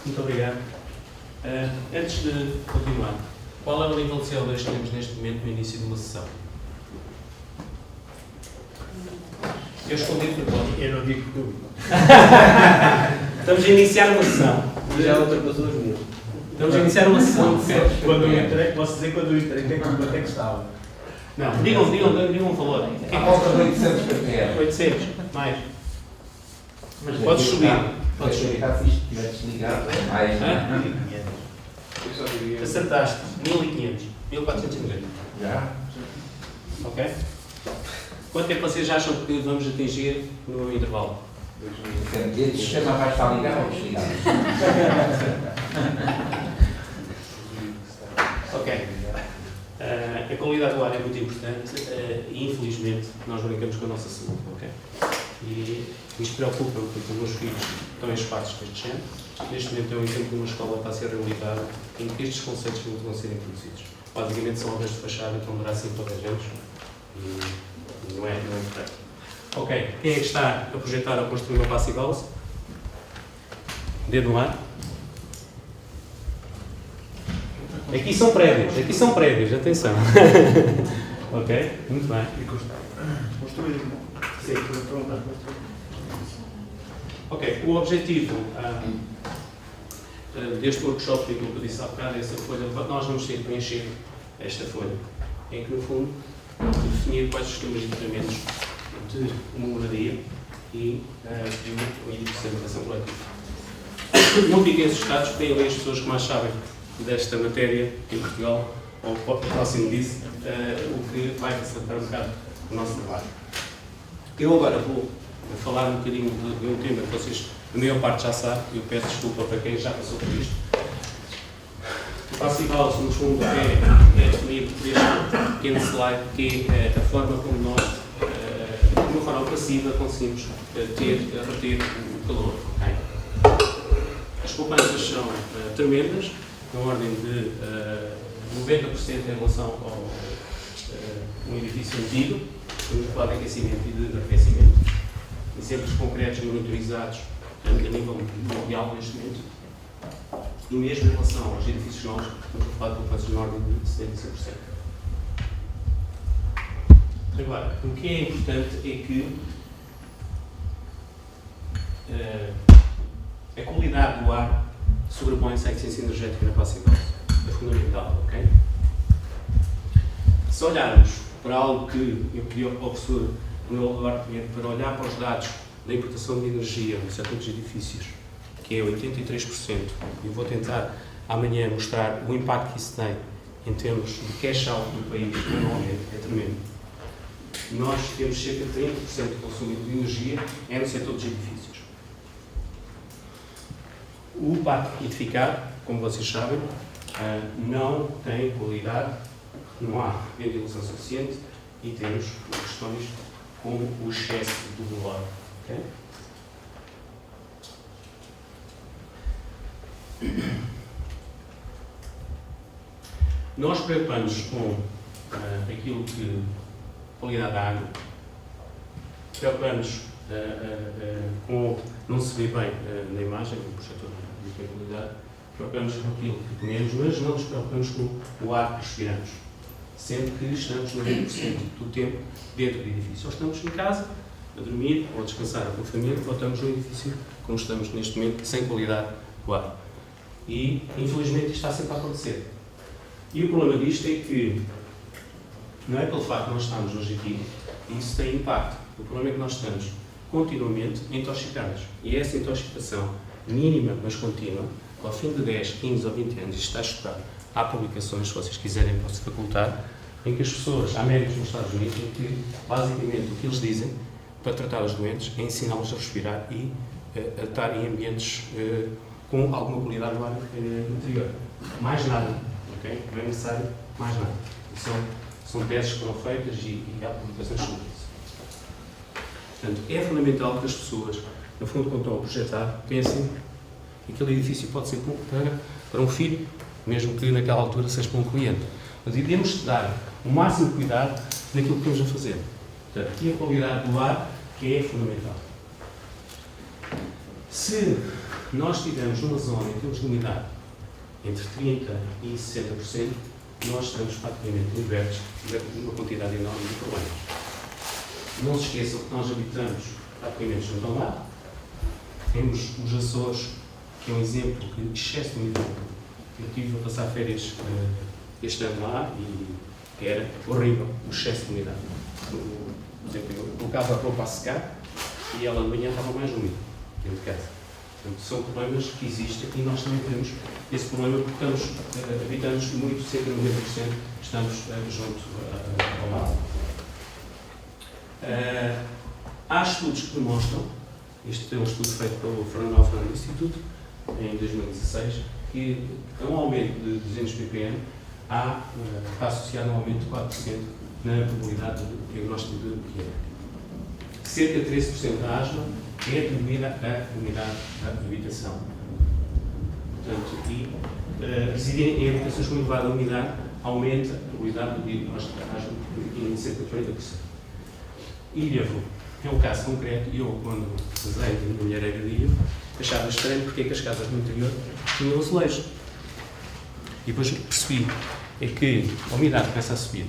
Muito obrigado. Antes de continuar, qual é o nível de CO2 que temos neste momento no início de uma sessão? Eu escondi de propósito. Eu não digo tudo. Estamos a iniciar uma sessão. Já ultrapassou os mil. Estamos a iniciar uma sessão. Quando eu entrei, posso dizer quando eu entrei, quanto é que estava? Não, digam um valor. À volta de 800 ppm. 800, mais. Mas Podes subir. Podes subir. Se isto estiver desligado, é mais. Hã? 1500. Acertaste. 1500. 1490. Já? Ok? Quanto é que vocês acham que vamos atingir no intervalo? Este sistema vai estar ligado ou desligado? Ok. A qualidade do ar é muito importante e, infelizmente, nós brincamos com a nossa saúde, ok? E isto preocupa-me porque os meus filhos estão em espaços deste género. Neste momento é um exemplo de uma escola que está a ser reabilitada em que estes conceitos não vão ser introduzidos. Basicamente são obras de fachada que vão durar 5 ou 10 anos e não é correto. Ok, quem é que está a projetar ou construir uma passive house? Dedo no ar. Aqui são prédios, atenção. Ok, muito bem. Construir. Sim. Ok, o objetivo deste workshop, que eu disse há bocado, essa folha, nós vamos ter que preencher esta folha, em que, no fundo, definir quais os sistemas de equipamentos de uma moradia e um edifício de habitação coletiva. Não fiquem assustados, têm ali as pessoas que mais sabem desta matéria em Portugal, ou próximo disso, o que vai facilitar um bocado o nosso trabalho. Eu agora vou falar um bocadinho de um tema que vocês, a maior parte já sabe, eu peço desculpa para quem já passou por isto. O Passive House, no fundo, é definido por este pequeno slide, que é a forma como nós, de uma forma passiva, conseguimos reter o calor. Okay? As poupanças são tremendas, na ordem de 90% em relação ao um edifício antigo, estamos a falar de aquecimento e de arrefecimento, exemplos concretos monitorizados a nível mundial neste momento, e mesmo em relação aos edifícios novos, estamos a falar de poupanças na ordem de 75%. Agora, o que é importante é que a qualidade do ar sobrepõe-se à eficiência energética na passive house. É fundamental, ok? Se olharmos para algo que eu pedi ao professor para olhar para os dados da importação de energia no setor dos edifícios, que é 83%, e vou tentar amanhã mostrar o impacto que isso tem em termos de cash out do país, anualmente, é tremendo. Nós temos cerca de 30% do consumo de energia é no setor dos edifícios. O parque edificado, como vocês sabem, não tem qualidade, não há ventilação suficiente e temos questões como o excesso do valor. Okay? Nós preocupamos com aquilo que qualidade da água, preocupamos com, não se vê bem na imagem, no projetor de qualidade, preocupamos com aquilo que comemos, mas não nos preocupamos com o ar que respiramos, sendo que estamos 90% do tempo dentro do edifício. Ou estamos em casa, a dormir, ou a descansar com a família, ou estamos no edifício, como estamos neste momento, sem qualidade do ar. E, infelizmente, isto está sempre a acontecer. E o problema disto é que, não é pelo facto de nós estarmos hoje aqui, isso tem impacto. O problema é que nós estamos continuamente intoxicados. E essa intoxicação mínima, mas contínua, ao fim de 10, 15 ou 20 anos, isto está estudado. Há publicações, se vocês quiserem, posso facultar, em que as pessoas, há médicos nos Estados Unidos, em que, basicamente, o que eles dizem para tratar os doentes é ensiná-los a respirar e a estar em ambientes com alguma qualidade do ar interior. Mais nada, ok? Não é necessário mais nada. São testes que foram feitas e há publicações sobre isso. Portanto, é fundamental que as pessoas, no fundo, quando estão a projetar, pensem que aquele edifício pode ser para um filho, mesmo que naquela altura seja para um cliente. Mas devemos dar o máximo de cuidado naquilo que estamos a fazer. Portanto, e a qualidade do ar, que é fundamental. Se nós tivemos uma zona, em termos de umidade, entre 30% e 60%, nós estamos praticamente libertos de uma quantidade enorme de problemas. Não se esqueçam que nós habitamos praticamente junto ao mar. Temos os Açores, que é um exemplo de excesso de umidade. Eu estive a passar férias este ano lá e era horrível o excesso de umidade. Por exemplo, eu colocava a roupa a secar e ela de manhã estava mais úmida dentro de casa. Portanto, são problemas que existem e nós também temos esse problema porque habitamos muito, cerca de 90%, estamos junto ao mar. Há estudos que demonstram, este é um estudo feito pelo Fernando Alfano Instituto, em 2016, que um aumento de 200 ppm está associado a um aumento de 4% na probabilidade de diagnóstico de pielha. Cerca de 13% da asma é atribuída à umidade da habitação. Portanto, residir em habitações com elevada umidade aumenta a probabilidade de diagnóstico de asma em cerca de 40%. Ilhavo é um caso concreto e eu, quando casei a minha mulher era de Ilhavo, achava estranho porque é que as casas do interior tinham azulejo. E depois percebi que a umidade começa a subir.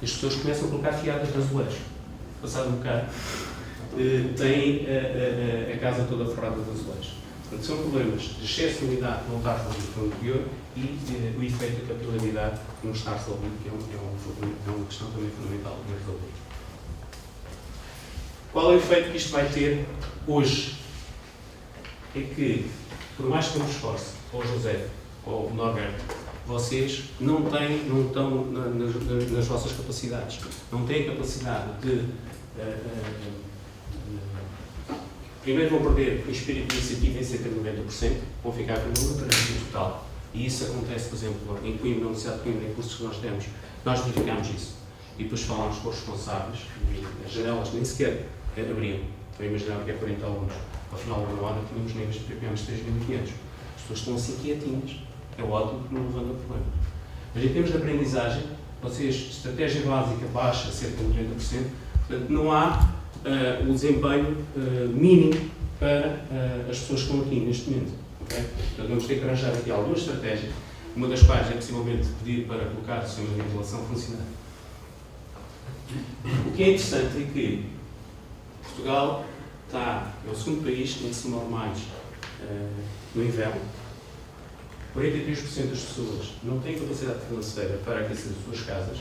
As pessoas começam a colocar fiadas de azulejo. Passado um bocado, tem a casa toda forrada de azulejos. Portanto, são problemas de excesso de umidade que não está resolvido pelo interior e o efeito da capilaridade que não está resolvido, que é uma questão também fundamental de resolver. Qual é o efeito que isto vai ter hoje? É que, por mais que eu me esforce, ou o José, ou o Norberto, vocês não estão nas vossas capacidades. Não têm capacidade de primeiro vão perder o espírito de iniciativa em cerca de 90%, vão ficar com uma paralisia total. E isso acontece, por exemplo, em Coimbra, na Universidade de Coimbra, em cursos que nós temos, nós verificamos isso. E depois falámos com os responsáveis, e as janelas nem sequer abriam. Então imaginar que é 40 alunos. Ao final da hora tínhamos níveis de ppm de 3.500. As pessoas estão assim quietinhas. É ótimo que não levanta problema. Mas em termos de aprendizagem, vocês, estratégia básica baixa cerca de 90%, portanto não há o desempenho mínimo para as pessoas que estão aqui neste momento. Okay? Portanto, vamos ter que arranjar aqui algumas estratégias, uma das quais é possivelmente pedir para colocar sistemas de ventilação funcionar. O que é interessante é que Portugal é o segundo país em que se morre mais no inverno. 43% das pessoas não têm capacidade financeira para aquecer as suas casas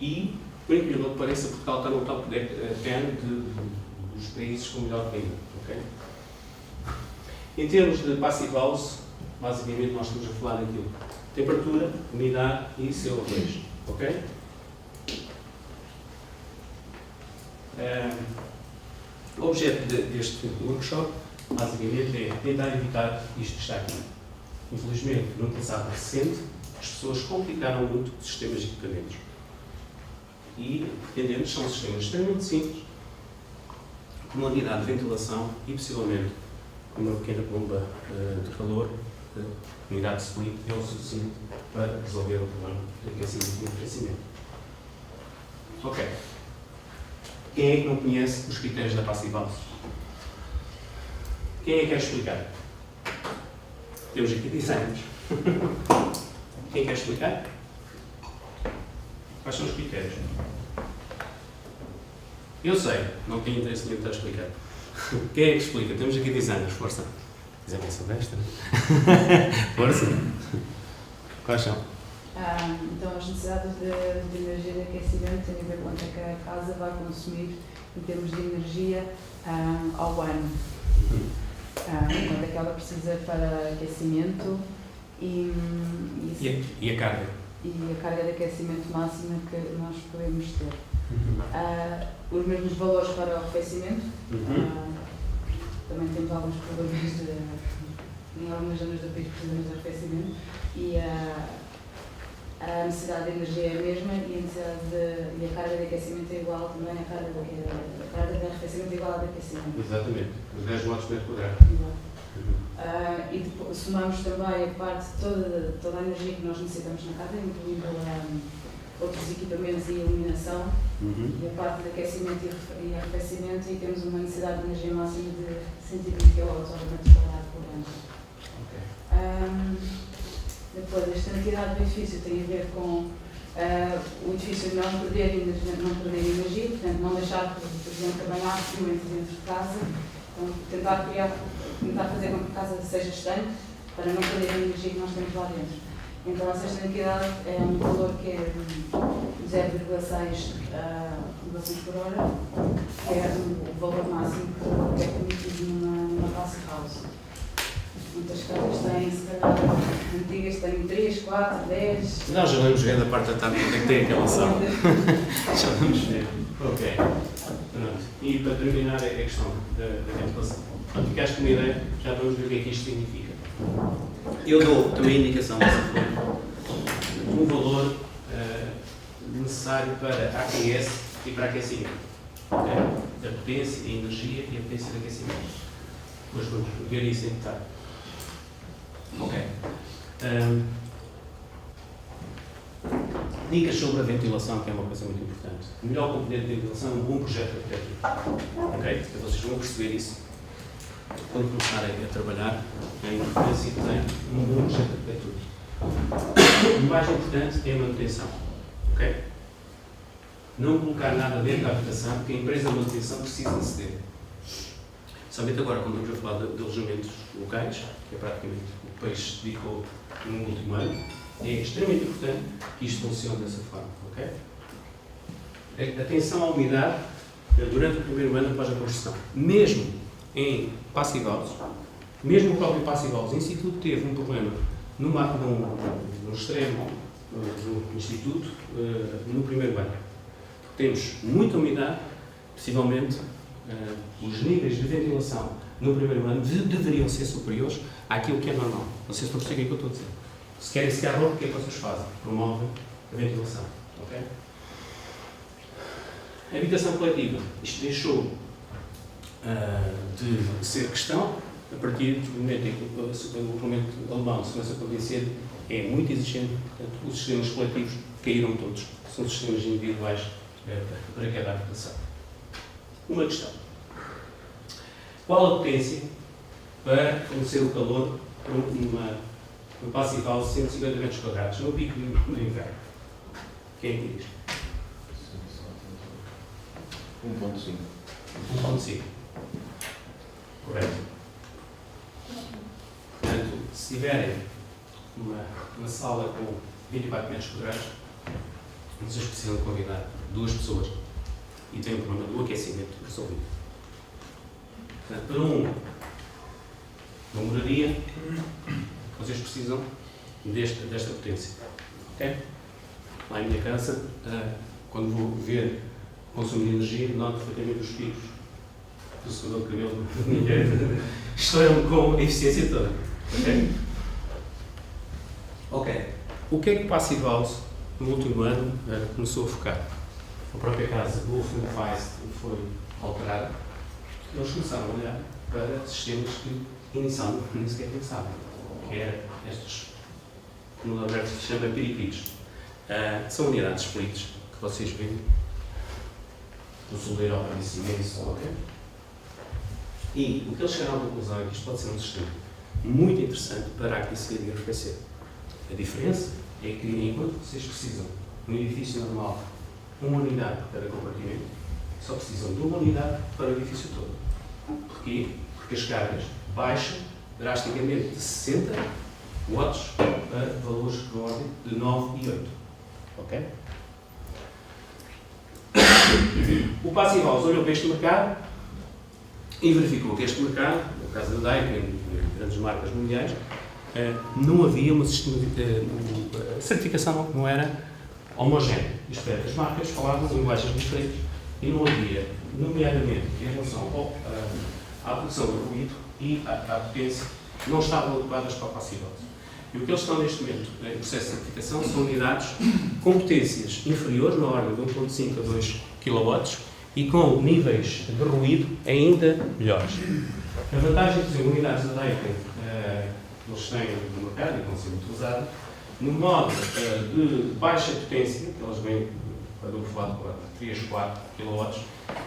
e, por incrível que pareça, Portugal está no top 10 dos países com melhor clima. Okay? Em termos de passive house, basicamente nós estamos a falar daquilo: temperatura, umidade e CO2. Ok? O objeto deste workshop, basicamente, é tentar evitar isto que está aqui. Infelizmente, no passado recente, as pessoas complicaram muito os sistemas de equipamentos. E pretendemos são sistemas extremamente simples, com uma unidade de ventilação e, possivelmente, com uma pequena bomba de calor, unidade de split, é o suficiente para resolver o problema de aquecimento e arrefecimento. Ok. Quem é que não conhece os critérios da Passive House? Quem é que quer explicar? Temos aqui designers. Quem quer explicar? Quais são os critérios? Eu sei, não tenho interesse nenhum em estar a explicar. Quem é que explica? Temos aqui designers, força. Isabel Silvestre. Força. Quais são? Então, as necessidades de energia de aquecimento têm a ver quanto é que a casa vai consumir em termos de energia ao ano. Quanto é que ela precisa para aquecimento e a carga? E a carga de aquecimento máxima que nós podemos ter. Os mesmos valores para o arrefecimento. Também temos alguns problemas em algumas zonas do país precisamos de arrefecimento e a necessidade de energia é a mesma e a carga de aquecimento é igual também, a carga de arrefecimento é igual à de aquecimento. Exatamente, os 10 watts por metro quadrado. E depois, somamos também a parte de toda a energia que nós necessitamos na casa, incluindo outros equipamentos e iluminação, e a parte de aquecimento e arrefecimento, e temos uma necessidade de energia máxima de 120 kW por ano. Depois, esta entidade do edifício tem a ver com o edifício não perder energia, portanto, não deixar, por exemplo, também há frio dentro de casa, então, tentar fazer com que a casa seja estanque para não perder a energia que nós temos lá dentro. Então, essa entidade é um valor que é 0,6 relações por hora, que é o valor máximo que é permitido numa passive house. Muitas casas têm, se calhar, antigas têm 3, 4, 10. Nós já vamos ver da parte da tarde onde é que tem aquela sala. Já vamos ver. Ok. Pronto. E para terminar a questão da ventilação. Portanto, ficaste com uma ideia, já vamos ver o que é que isto significa. Eu dou também indicação um valor necessário para AQS e para aquecimento. Okay? A potência, a energia e a potência de aquecimento. Depois vamos ver isso em detalhe. Ok. Dicas sobre a ventilação, que é uma coisa muito importante. O melhor componente de ventilação é um bom projeto arquitetónico. Ok? Então vocês vão perceber isso quando começarem a trabalhar em importância que tem um bom projeto arquitetónico. O mais importante é a manutenção. Ok? Não colocar nada dentro da habitação, porque a empresa de manutenção precisa de ceder. Somente agora, quando vamos a falar de alojamentos locais, que é praticamente o que o país se dedicou no último ano, é extremamente importante que isto funcione dessa forma. Okay? Atenção à umidade durante o primeiro ano após a construção. Mesmo em passive house, mesmo o próprio passive house em Instituto teve um problema no extremo do Instituto no primeiro ano. Temos muita umidade, possivelmente os níveis de ventilação no primeiro ano deveriam ser superiores àquilo que é normal. Não sei se estou a perceber o que eu estou a dizer. Se querem secar roupa, o que é que vocês fazem? Promovem a ventilação. Okay? A habitação coletiva. Isto deixou de ser questão a partir do momento em que o regulamento alemão de segurança convencido é muito exigente. Portanto, os sistemas coletivos caíram todos. São sistemas individuais para cada habitação. Uma questão. Qual a potência para fornecer o calor para uma passive house de 150 metros quadrados no pico do inverno? Quem é que diz? 1.5. 1.5. Correto. Portanto, se tiverem uma sala com 24 metros quadrados, vocês precisam convidar 2 pessoas e têm o problema do aquecimento resolvido. Portanto, para uma moradia, vocês precisam desta potência. Okay? Lá em minha casa, quando vou ver o consumo de energia, noto perfeitamente os picos do secador de cabelo da minha mulher. Estouram com a eficiência toda. Ok? Ok. O que é que o Passive House, no último ano, começou a focar? A própria casa do Wolf Feist foi alterada. Eles começaram a olhar para sistemas que inicialmente nem sequer pensavam, que eram estes, como o Alberto se chama, peripicos. São unidades splites que vocês veem. O soldeiro oferece imenso, ok? E o que eles chegaram à conclusão é que isto pode ser um sistema muito interessante para aquecer e arrefecer. A diferença é que, enquanto vocês precisam, num edifício normal, uma unidade para cada compartimento, só precisam de uma unidade para o edifício todo. Porquê? Porque as cargas baixam drasticamente de 60 watts para valores de ordem de 9 e 8. Ok? O Passive House olhou para este mercado e verificou que este mercado, no caso da Daikin e grandes marcas mundiais, não havia uma a certificação não era homogénea. Isto é, as marcas falavam linguagens diferentes e não havia, nomeadamente em relação à produção do ruído e à potência, não estavam adequadas para o Passive House. E o que eles estão neste momento em processo de certificação são unidades com potências inferiores, na ordem de 1.5 a 2 kW, e com níveis de ruído ainda melhores. A vantagem de ter unidades da Daikin, eles têm no mercado e vão ser muito usadas, No modo de baixa potência, que elas vêm para do lado para 3, 4 kW,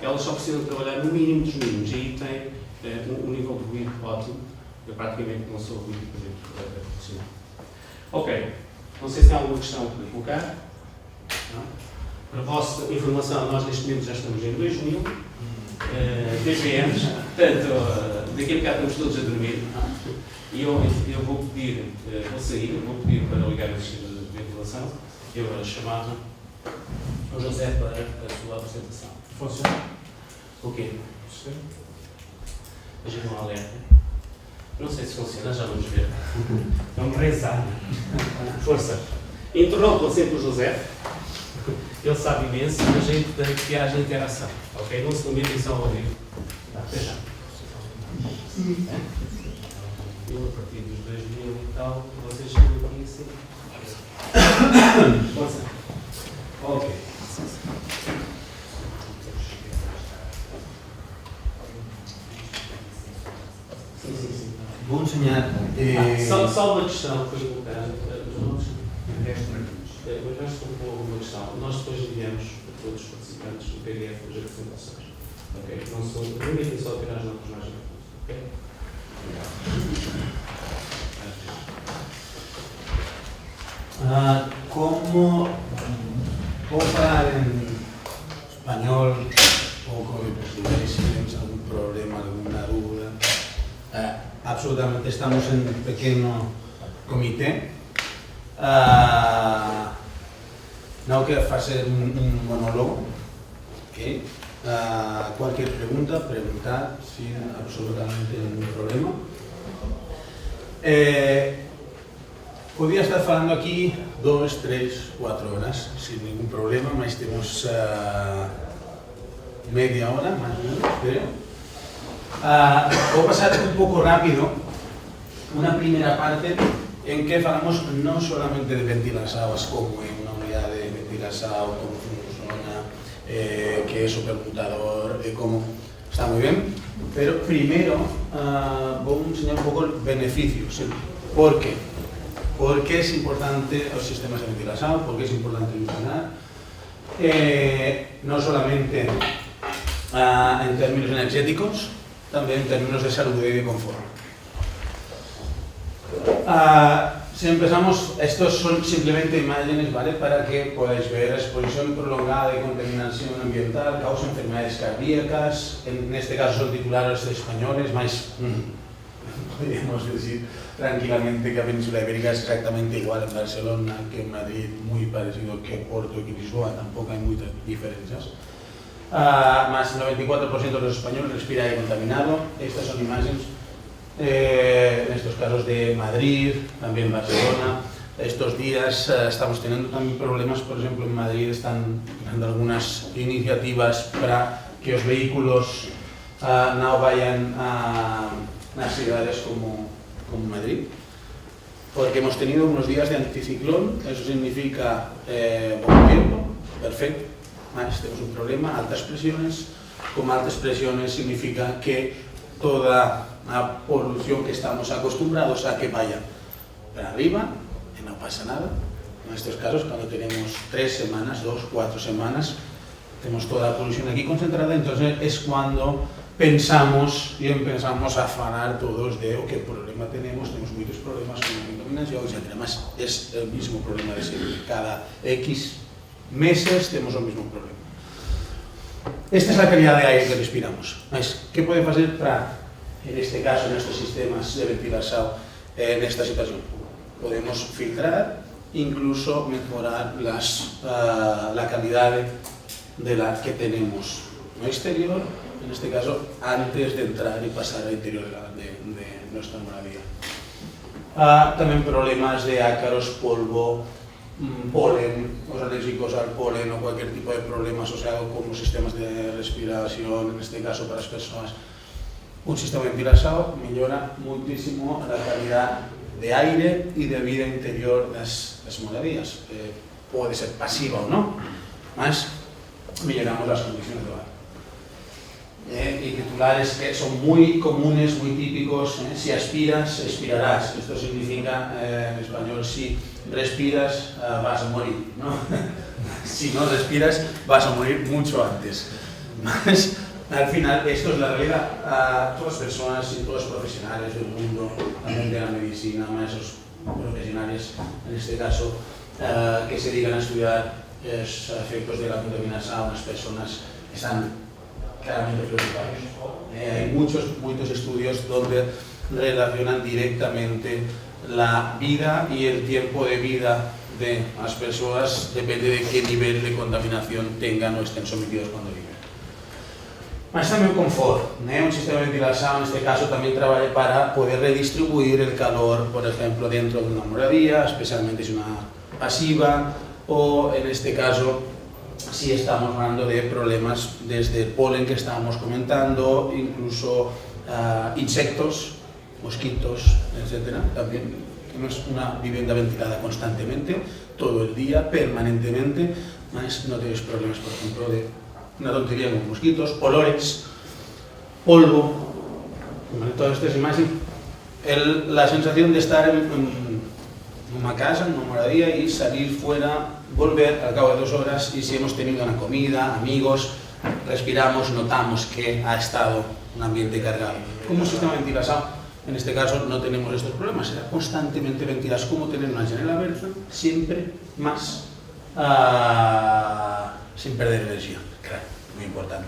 elas só precisam trabalhar no mínimo dos mínimos. E aí tem um nível de ruído ótimo. Eu praticamente não sou ruído profissional. Ok. Não sei se tem alguma questão para colocar. Não? Para a vossa informação, nós neste momento já estamos em 2000 dPMs, portanto, daqui a bocado estamos todos a dormir. E eu vou pedir, vou sair, vou pedir para ligar o sistema de ventilação. Eu agora chamava o José para a sua apresentação. Funciona? O quê? Veja um alerta. Não sei se funciona, já vamos ver. Vamos rezar. Força. Interrompam sempre o José. Ele sabe imenso, mas é importante que haja interação. Ok? Não se limitem só ao vivo. Até já. Eu, a partir dos 2000 e tal, vocês chegam aqui assim. Força. Ok. Sim. Vou ensinar. Só uma questão que foi colocada. Mas nós estamos com uma questão. Nós depois enviamos a todos os participantes o PDF das apresentações. Ok? Não são. Limitem só a tirar as notas mais rápidas. Ok? Como vou falar en español, pouco de portugués, si temos algún problema, alguna dúda. Absolutamente estamos en un pequeno comité. No quero facer un monólogo. Okay. Cualquier pregunta, preguntar sin absolutamente ningún problema. Podía estar falando aquí 2, 3, 4 horas sin ningún problema, mas temos media hora, más o menos, creo. Vou pasar un pouco rápido una primera parte en que falamos non solamente de ventilasados como é unha unidade de ventilasado, como funciona, que é o permutador, como está moi ben, pero primeiro vou enseñar un pouco os beneficios. Por qué? Por que é importante os sistemas de ventilación, por que é importante ilusionar, non solamente en términos energéticos, tamén en términos de salud e de confort. Si empezamos, estos son simplemente imágenes, ¿vale? Para que podáis ver la exposición prolongada de contaminación ambiental, causa enfermedades cardíacas, en este caso son titulares españoles, más podríamos decir tranquilamente que a Península Ibérica es exactamente igual en Barcelona que en Madrid, muy parecido que Porto y que Lisboa, tampoco hay muchas diferencias. Más el 94% de los españoles respira aire contaminado. Estas son imágenes, en estos casos de Madrid, también Barcelona. Estos días estamos teniendo también problemas, por ejemplo en Madrid están dando algunas iniciativas para que los vehículos no vayan a las ciudades como Madrid, porque hemos tenido unos días de anticiclón. Eso significa buen tiempo, perfecto. Tenemos un problema, altas presiones. Con altas presiones significa que toda la polución que estamos acostumbrados a que vaya para arriba y no pasa nada. En estos casos, cuando tenemos 3 semanas, 2, 4 semanas, tenemos toda la polución aquí concentrada, entonces es cuando pensamos y empezamos a afanar todos de qué problema tenemos muchos problemas con la contaminación, etc. Además, es el mismo problema de siempre. Cada X meses tenemos el mismo problema. Esta es la calidad de aire que respiramos. ¿Qué podemos hacer para, en este caso, en estos sistemas de ventilación, en esta situación? Podemos filtrar, incluso mejorar la calidad de la que tenemos en el exterior, en este caso, antes de entrar y pasar al interior de nuestra moradía. También problemas de ácaros, polvo, polen, los alérgicos al polen o cualquier tipo de problema asociado con los sistemas de respiración, en este caso para las personas. Un sistema de ventilación mejora muchísimo la calidad de aire y de vida interior de las moradías. Puede ser pasiva o no, más mejoramos las condiciones de hogar. y titulares que son muy comunes, muy típicos. Si aspiras, expirarás. Esto significa, en español, si respiras, vas a morir, ¿no? Si no respiras, vas a morir mucho antes. Más, al final, esto es la realidad. Todas las personas y todos los profesionales del mundo, también de la medicina, maestros profesionales, en este caso, que se dedican a estudiar los efectos de la contaminación a unas personas, están claramente preocupados. Hay muchos estudios donde relacionan directamente la vida y el tiempo de vida de las personas, depende de qué nivel de contaminación tengan o estén sometidos cuando viven. Más también confort. Un sistema de ventilación, en este caso, también trabaja para poder redistribuir el calor, por ejemplo, dentro de una moradía, especialmente si una pasiva, o en este caso, si estamos hablando de problemas desde el polen que estábamos comentando, incluso insectos, mosquitos, etc. También tenemos una vivienda ventilada constantemente, todo el día, permanentemente, más no tenéis problemas, por ejemplo, de una tontería con mosquitos, olores, polvo, todas estas imágenes, la sensación de estar en una casa, en una moradía y salir fuera, volver al cabo de 2 horas y si hemos tenido una comida, amigos, respiramos, notamos que ha estado un ambiente cargado. Como un sistema de ventilación, en este caso no tenemos estos problemas, será constantemente ventilados, como tener una janela abierta, siempre más, sin perder energía, claro, muy importante.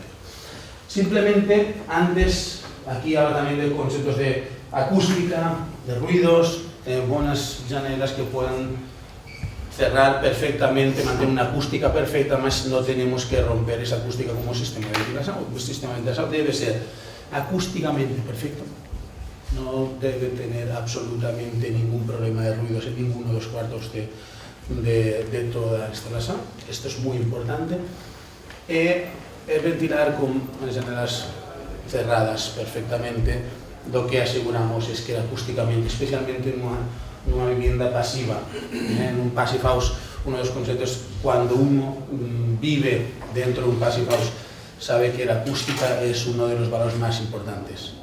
Simplemente, antes, aquí habla también de conceptos de acústica, de ruidos, buenas janelas que puedan cerrar perfectamente, mantener una acústica perfecta, más no tenemos que romper esa acústica como sistema de ventilación. Un sistema de ventilación debe ser acústicamente perfecto, no debe tener absolutamente ningún problema de ruidos en ninguno de los cuartos de toda la instalación. Esto es muy importante. Ventilar con las janelas cerradas perfectamente, lo que aseguramos es que acústicamente, especialmente en una vivienda pasiva, en un passive house, uno de los conceptos, cuando uno vive dentro de un passive house, sabe que la acústica es uno de los valores más importantes.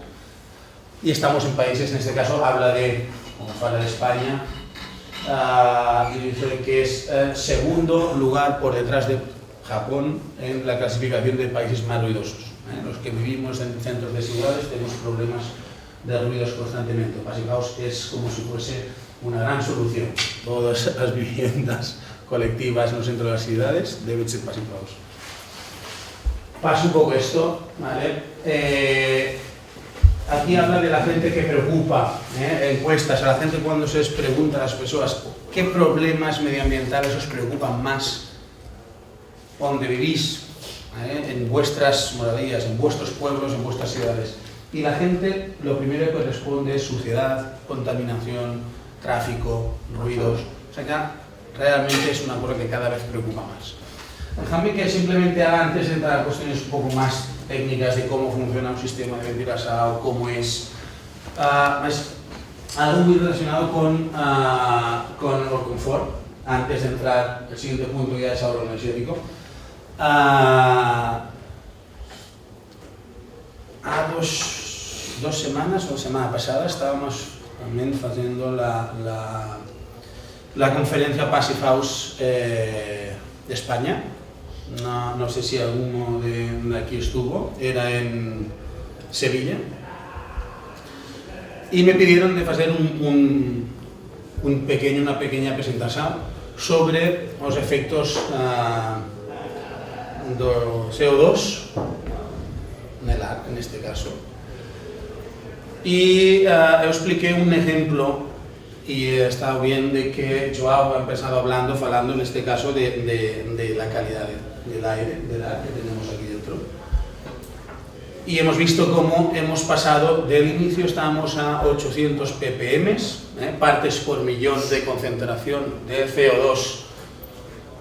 Y estamos en países, en este caso habla de, como habla de España, y dice que es segundo lugar por detrás de Japón en la clasificación de países más ruidosos. Los que vivimos en centros desiguales tenemos problemas de ruidos constantemente. Passive house es como si fuese una gran solución. Todas las viviendas colectivas en los centros de las ciudades deben ser passive house. Paso un poco esto, ¿vale? Aquí habla de la gente que preocupa, encuestas a la gente cuando se les pregunta a las personas qué problemas medioambientales os preocupan más donde vivís, en vuestras moradías, en vuestros pueblos, en vuestras ciudades. Y la gente lo primero que responde es suciedad, contaminación, tráfico, ruidos. O sea que realmente es una cosa que cada vez preocupa más. Déjame que simplemente haga, antes de entrar a cuestiones un poco más técnicas de cómo funciona un sistema de ventilación, cómo es algo muy relacionado con el confort. Antes de entrar, el siguiente punto ya es ahorro energético. A 2 semanas o la semana pasada estábamos también haciendo la conferencia Passive House de España. No sé si alguno de aquí estuvo, era en Sevilla. Y me pidieron de hacer una pequeña presentación sobre los efectos de CO2 en el ar, en este caso. Y yo expliqué un ejemplo y he estado bien de que Joao ha empezado hablando en este caso de la calidad del aire, del ar que tenemos aquí dentro. Y hemos visto cómo hemos pasado, del inicio estábamos a 800 ppm, partes por millón de concentración de CO2,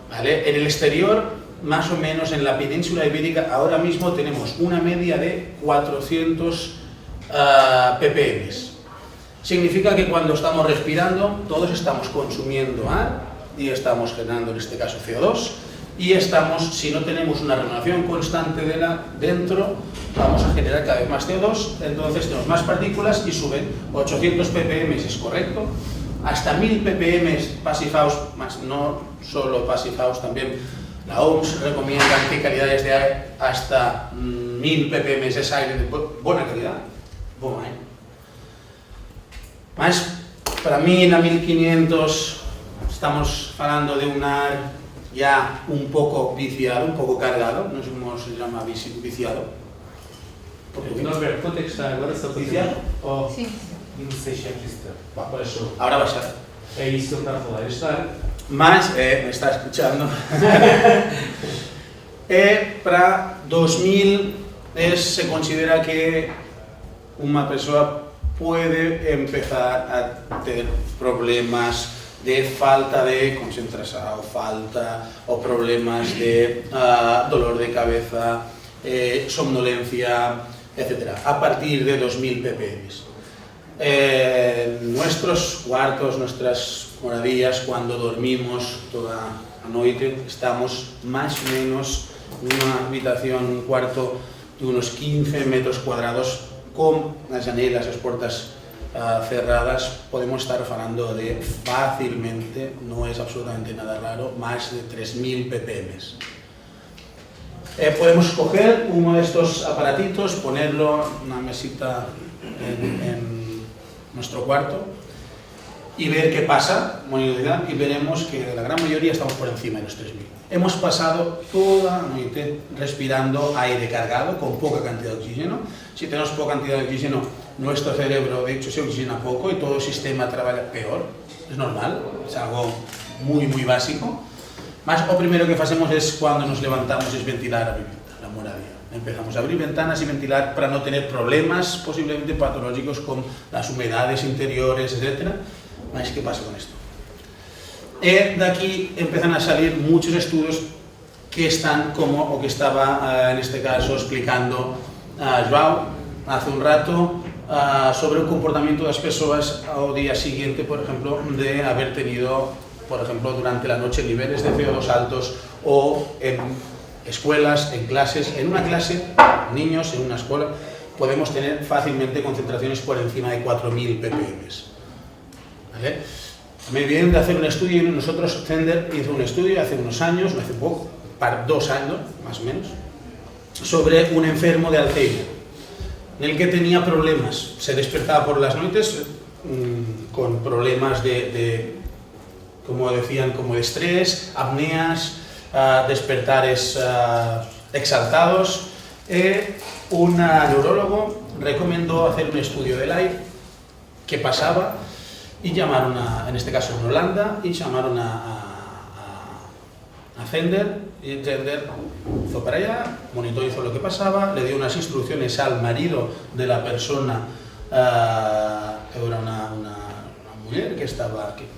¿vale? En el exterior, más o menos en la península ibérica, ahora mismo tenemos una media de 400 ppm. Significa que cuando estamos respirando, todos estamos consumiendo ar y estamos generando, en este caso, CO2, y estamos, si no tenemos una renovación constante de dentro, vamos a generar cada vez más CO2, entonces tenemos más partículas y suben 800 ppm, es correcto, hasta 1000 ppm Passive House, más no solo Passive House, también la OMS recomienda que calidades de aire hasta 1000 ppm es aire de buena calidad, bom aire. Mas, para mí, a 1500 estamos hablando de un aire ya un poco viciado, un poco cargado, no sé cómo se llama viciado. Norberto, quanto é que está agora? Só para Viciado? Oh, Sim. 1670. Baixou. Ahora baixar. É isso que ele está a falar. Este ar, Mas, me está escuchando, para 2000 se considera que una persona puede empezar a tener problemas de falta de concentración, o problemas de dolor de cabeza, somnolencia, etc. a partir de 2000 ppm. Nuestros cuartos, nuestras moradillas, cuando dormimos toda la noche, estamos más o menos en una habitación, un cuarto de unos 15 metros cuadrados, con las janelas, las puertas cerradas. Podemos estar hablando de fácilmente, no es absolutamente nada raro, más de 3000 ppm. Podemos coger uno de estos aparatitos, ponerlo en una mesita en nuestro cuarto y ver qué pasa, monitorear, y veremos que la gran mayoría estamos por encima de los 3000. Hemos pasado toda la noche respirando aire cargado con poca cantidad de oxígeno. Si tenemos poca cantidad de oxígeno, nuestro cerebro de hecho se oxigena poco y todo el sistema trabaja peor. Es normal, es algo muy básico. Más, lo primero que hacemos es, cuando nos levantamos, es ventilar la vivienda, la moradilla. Empezamos a abrir ventanas y ventilar para no tener problemas posiblemente patológicos con las humedades interiores, etc. ¿Qué pasa con esto? De aquí empiezan a salir muchos estudios que están como, o que estaba en este caso explicando Joao hace un rato, sobre el comportamiento de las personas al día siguiente, por ejemplo, de haber tenido, por ejemplo, durante la noche niveles de CO2 altos, o en escuelas, en clases. En una clase, niños en una escuela, podemos tener fácilmente concentraciones por encima de 4000 ppm. ¿Vale? Me vienen de hacer un estudio, y nosotros, Zender hizo un estudio hace unos años, no hace poco, para 2 años más o menos, sobre un enfermo de Alzheimer, en el que tenía problemas, se despertaba por las noches con problemas como decían, como de estrés, apneas, despertares exaltados. Un neurólogo recomendó hacer un estudio del aire, qué pasaba, y llamaron en este caso en Holanda, y llamaron a Zender, y Zender fue para allá, monitorizó lo que pasaba, le dio unas instrucciones al marido de la persona, que era una mujer que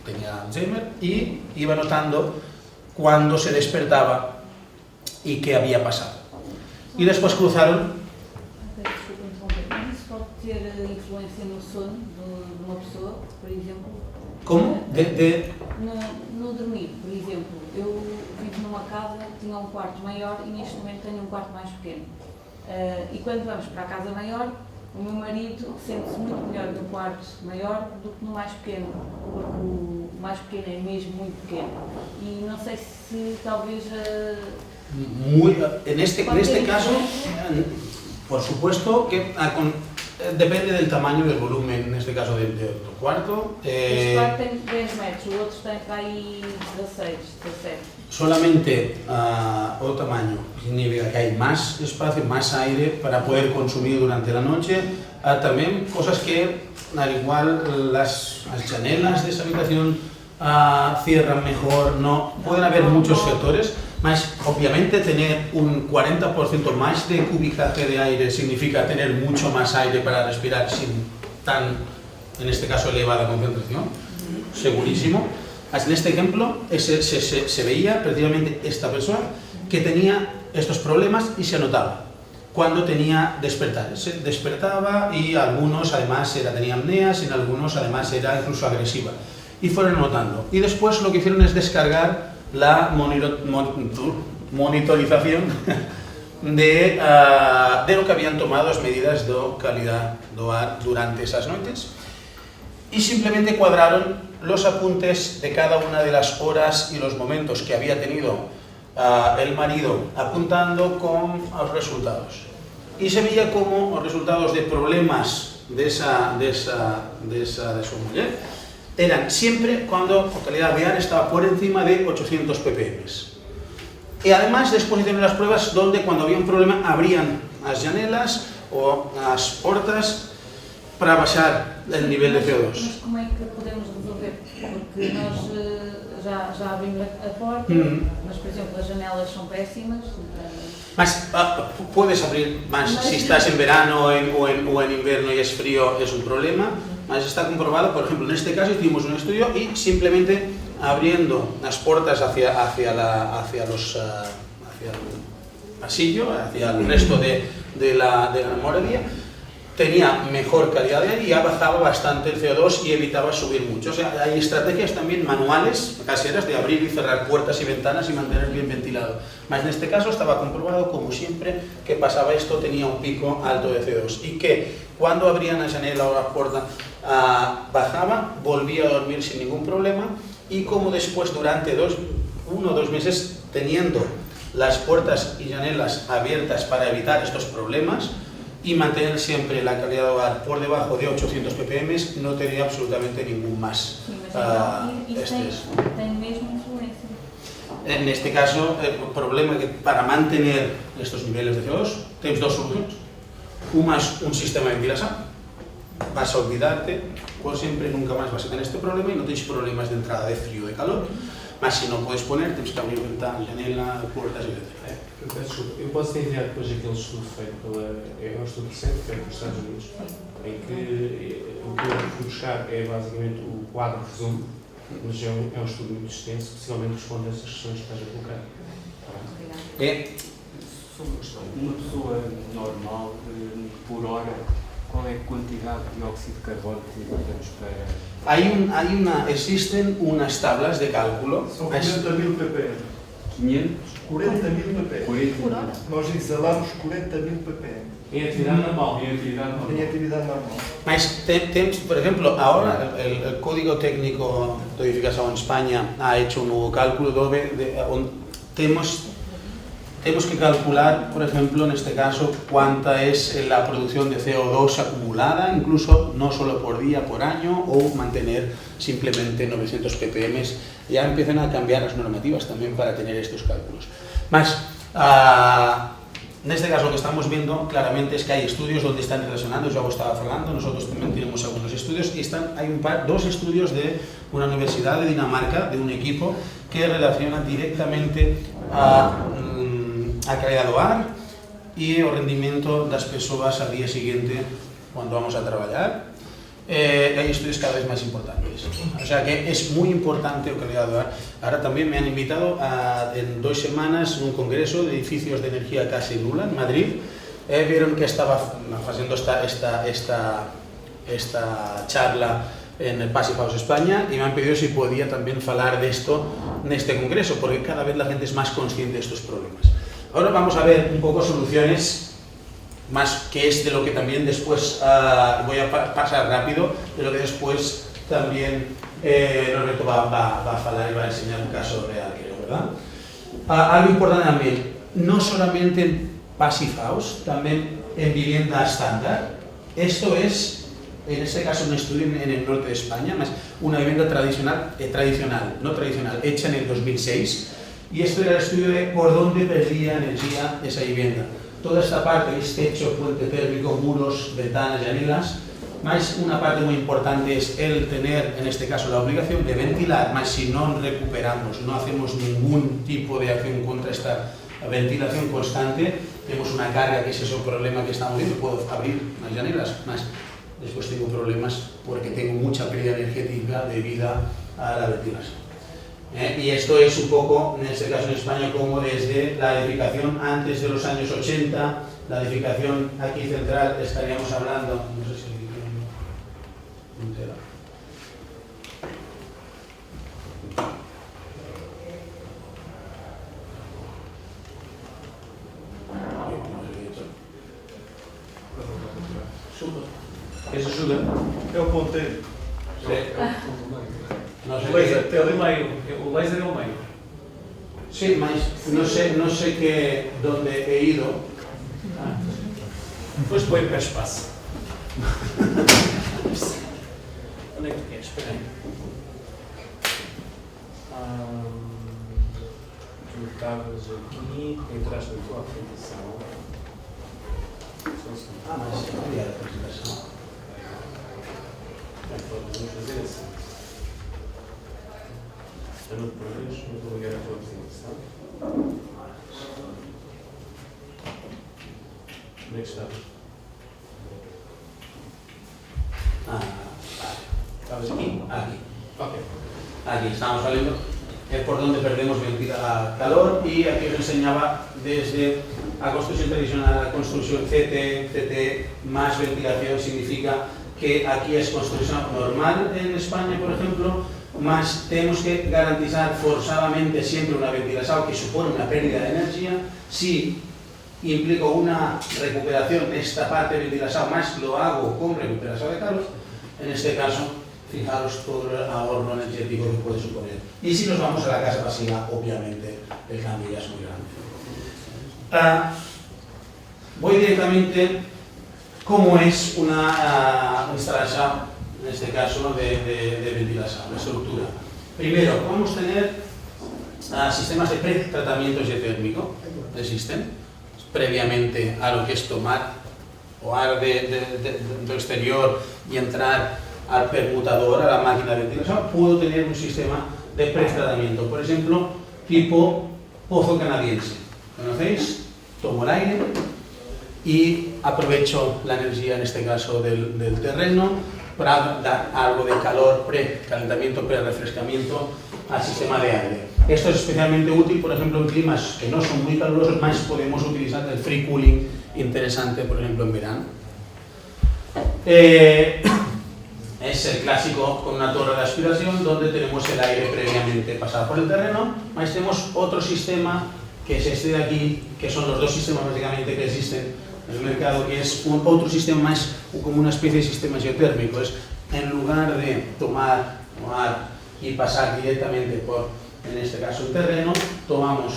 tenía Alzheimer, y iba notando cuando se despertaba y qué había pasado. Y después cruzaron. Desculpa interromper, mas isso pode ter influência no sono de uma pessoa, por exemplo? Como? No dormir, por exemplo. Eu vivo numa casa que tinha um quarto maior e neste momento tenho um quarto mais pequeno. E quando vamos para a casa maior, o meu marido sente-se muito melhor no quarto maior do que no mais pequeno, porque o mais pequeno é mesmo muito pequeno. E não sei se talvez... En este caso, por supuesto que depende del tamaño del volumen, en este caso de tu cuarto. Este quarto tem 10 metros, o outro tem para aí 16, 17. Solamente o tamaño significa que hay más espacio, más aire para poder consumir durante la noche. También cosas que, al igual, las janelas de esa habitación cierran mejor, no. Pueden haber muchos factores. Mas, obviamente, tener un 40% más de cubicaje de aire significa tener mucho más aire para respirar sin tan, en este caso, elevada concentración, segurísimo. En este ejemplo se veía precisamente esta persona que tenía estos problemas y se notaba cuando tenía despertares. Se despertaba y algunos además tenían apneas, y en algunos además era incluso agresiva. Y fueron notando. Y después lo que hicieron es descargar la monitorización de lo que habían tomado as medidas de calidad do ar durante esas noites y simplemente cuadraron los apuntes de cada una de las horas y los momentos que había tenido el marido apuntando con los resultados. Y se veía como los resultados de problemas de su mujer eran siempre cuando la calidad de ar estaba por encima de 800 ppm. Y además después hicieron las pruebas donde cuando había un problema abrían las janelas o las portas para baixar o nível de CO2. Mas como é que podemos resolver? Porque nós já abrimos a porta, mas, por exemplo, as janelas são péssimas. Mas puedes abrir más si estás en verano o en invierno y es frío, es un problema. Mas está comprobado, por ejemplo, en este caso hicimos un estudio y simplemente abriendo las puertas hacia el pasillo, hacia el resto de la moradía, tenía mejor calidad de aire y ya bajaba bastante el CO2 y evitaba subir mucho. O sea, hay estrategias también manuales, caseras, de abrir y cerrar puertas y ventanas y mantener bien ventilado. Mas en este caso estaba comprobado, como siempre, que pasaba esto, tenía un pico alto de CO2 y que cuando abrían la janela o la puerta bajaba, volvía a dormir sin ningún problema y como después durante 1 o 2 meses teniendo las puertas y janelas abiertas para evitar estos problemas y mantener siempre la calidad de hogar por debajo de 800 ppm, no tenía absolutamente ningún más estrés. Tem mesmo influencia. En este caso, el problema es que para mantener estos niveles de CO2 tienes 2 soluciones. Una es un sistema de ventilación. Vas a olvidarte, por siempre, nunca más vas a tener este problema y no tienes problemas de entrada de frío o de calor. Mas si no puedes poner, tienes que abrir ventanas, janela, puertas, etc. Eu peço desculpa, eu posso enviar depois aquele estudo feito é um estudo recente feito nos Estados Unidos, em que o que eu fui buscar é basicamente o quadro resumo, mas é um estudo muito extenso, possivelmente responde a essas questões que estás a colocar. Sobre a questão, uma pessoa normal, por hora, qual é a quantidade de dióxido de carbono que temos para... Existen unas tablas de cálculo. São 40.000 ppm. 500? 40.000 ppm. 40 Por hora? Nós exalamos 40.000 ppm. Em atividade normal. Em atividade normal. Mas temos, por ejemplo, ahora el Código Técnico de Edificación en España ha hecho un nuevo cálculo donde tenemos que calcular, por ejemplo, en este caso, cuánta es la producción de CO2 acumulada, incluso no solo por día, por año, o mantener simplemente 900 ppm. Ya empiezan a cambiar las normativas también para tener estos cálculos. Más, en este caso lo que estamos viendo claramente es que hay estudios donde están relacionando, yo estaba hablando, nosotros también tenemos algunos estudios y hay dos estudios de una universidad de Dinamarca, de un equipo que relaciona directamente a calidad do ar e o rendimiento das persoas al día siguiente cuando vamos a traballar. Hay estudios cada vez más importantes. O sea que es muy importante la calidad do ar. Ahora también me han invitado en 2 semanas en un congreso de edificios de energía casi nula en Madrid. Vieron que estaba haciendo esta charla en el Passive House España y me han pedido si podía también hablar de esto en este congreso, porque cada vez la gente es más consciente de estos problemas. Ahora vamos a ver un poco soluciones, más que es de lo que también después voy a pasar rápido, de lo que después también Roberto va a hablar y va a enseñar un caso real, creo, ¿verdad? Algo importante también, no solamente en Passive House, también en vivienda estándar. Esto es, en este caso, un estudio en el norte de España, más una vivienda tradicional, hecha en el 2006. Y esto era el estudio de por dónde perdía energía esa vivienda. Toda esta parte es techo, puente térmico, muros, ventanas, janelas. Más una parte muy importante es el tener, en este caso, la obligación de ventilar, más si no recuperamos, no hacemos ningún tipo de acción contra esta ventilación constante, tenemos una carga que es ese problema que estamos viendo, puedo abrir las janelas, más después tengo problemas porque tengo mucha pérdida energética debido a la ventilación. Y esto es un poco, en este caso en España, como desde la edificación antes de los años 80, la edificación aquí central, estaríamos hablando, no sé si Super. Queres ajuda? É o ponteiro. No sé O laser, qué- é o do meio. O laser é o meio. Sí, mas no sé qué, dónde he ido. Depois põe para espaço. Onde é que tu queres? Espera aí. Tu estavas aqui, entraste na tua apresentação. Só um segundo. Mas había la presentación. Bem, podemos fazer assim. Eu não te prevejo, mas vou ligar a tua apresentação. Onde é que estavas? Vale. Estavas aqui? Aquí. Ok. Aquí estamos saliendo. Es por donde perdemos calor y aquí os enseñaba desde la construcción tradicional a la construcción CT, más ventilación significa que aquí es construcción normal en España, por ejemplo, más tenemos que garantizar forzadamente siempre una ventilación que supone una pérdida de energía. Si implico una recuperación de esta parte de ventilación, más lo hago con recuperación de calor, en este caso, fijaros todo el ahorro energético que puede suponer. Y si nos vamos a la casa pasiva, obviamente el cambio ya es muy grande. Voy directamente cómo es una instalación, en este caso, de ventilación, la estructura. Primero, vamos a tener sistemas de pretratamiento geotérmico, existen, previamente a lo que es tomar o del exterior y entrar al permutador, a la máquina de ventilación, puedo tener un sistema de pretratamiento, por ejemplo, tipo pozo canadiense. ¿Conocéis? Tomo el aire y aprovecho la energía, en este caso, del terreno para dar algo de calor, precalentamiento, pre-refrescamiento al sistema de aire. Esto es especialmente útil, por ejemplo, en climas que no son muy calurosos, más podemos utilizar el free cooling interesante, por ejemplo, en verano. Es el clásico con una torre de aspiración donde tenemos el aire previamente pasado por el terreno, más tenemos otro sistema que es este de aquí, que son los dos sistemas básicamente que existen en el mercado, que es otro sistema más como una especie de sistema geotérmico. Es en lugar de tomar y pasar directamente por, en este caso, el terreno, tomamos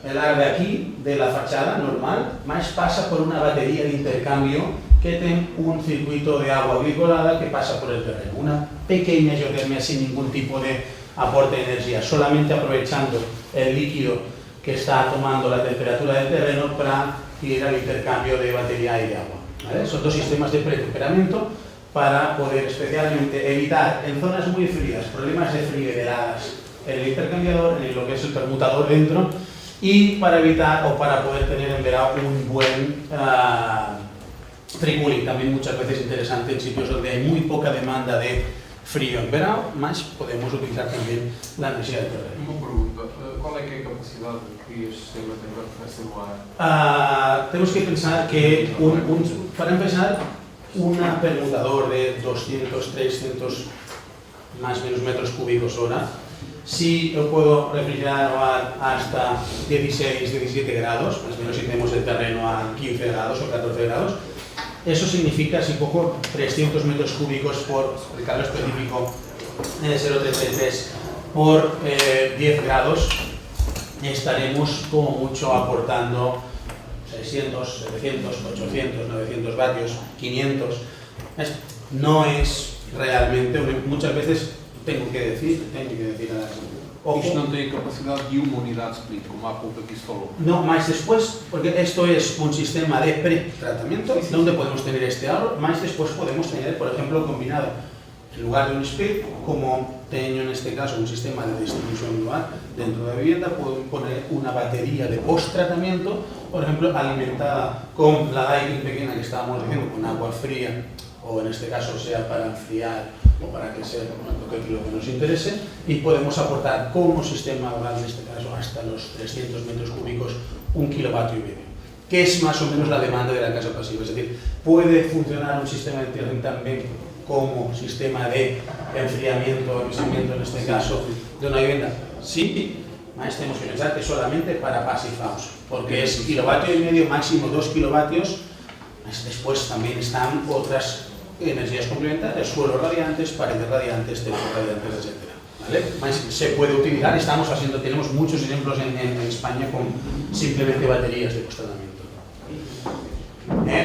el aire de aquí, de la fachada normal, más pasa por una batería de intercambio que tiene un circuito de agua glicolada que pasa por el terreno. Una pequeña geotermia sin ningún tipo de aporte de energía, solamente aprovechando el líquido que está tomando la temperatura del terreno para ir al intercambio de batería y de agua. ¿Vale? Son dos sistemas de pretemperamiento para poder especialmente evitar en zonas muy frías problemas de frío y de heladas en el intercambiador, en lo que es el permutador dentro, y para evitar o para poder tener en verano un buen free cooling, también muchas veces interesante en sitios donde hay muy poca demanda de frío en verano, más podemos utilizar también la energía del terreno. Uma pergunta, qual é que é a capacidade que este sistema tem para arrefecer o ar? Tenemos que pensar que, para empezar, un permutador de 200, 300 más o menos metros cúbicos hora, si yo puedo refrigerar hasta 16, 17 grados, más o menos si tenemos el terreno a 15 grados o 14 grados, eso significa, si cojo 300 metros cúbicos por el calor específico de 0,33 por 10 grados, estaremos como mucho aportando 600, 700, 800, 900 vatios, 500. No es realmente, muchas veces tengo que decir ojo. Isto não tem a capacidade de uma unidade split, como há pouco aqui se falou. No, más después, porque esto es un sistema de pretratamiento, donde podemos tener este ahorro, más después podemos tener, por ejemplo, combinado, en lugar de un split, como tengo en este caso un sistema de distribución dual dentro de la vivienda, puedo poner una batería de post-tratamiento, por ejemplo, alimentada con la daikin pequeña que estábamos diciendo, con agua fría, o en este caso sea para enfriar o para que sea lo que nos interese, y podemos aportar como sistema oral, en este caso hasta los 300 metros cúbicos, 1,5 kW, que es más o menos la demanda de la casa pasiva. Es decir, puede funcionar un sistema de ventilación también como sistema de enfriamiento, avisamiento en este caso, de una vivienda. Sí, más tenemos que pensar que solamente para passive house, porque es 1,5 kW, máximo 2 kW, Después también están otras energías complementarias, suelos radiantes, paredes radiantes, techos radiantes, etc. ¿Vale? Se puede utilizar, tenemos muchos ejemplos en España con simplemente baterías de post-tratamiento.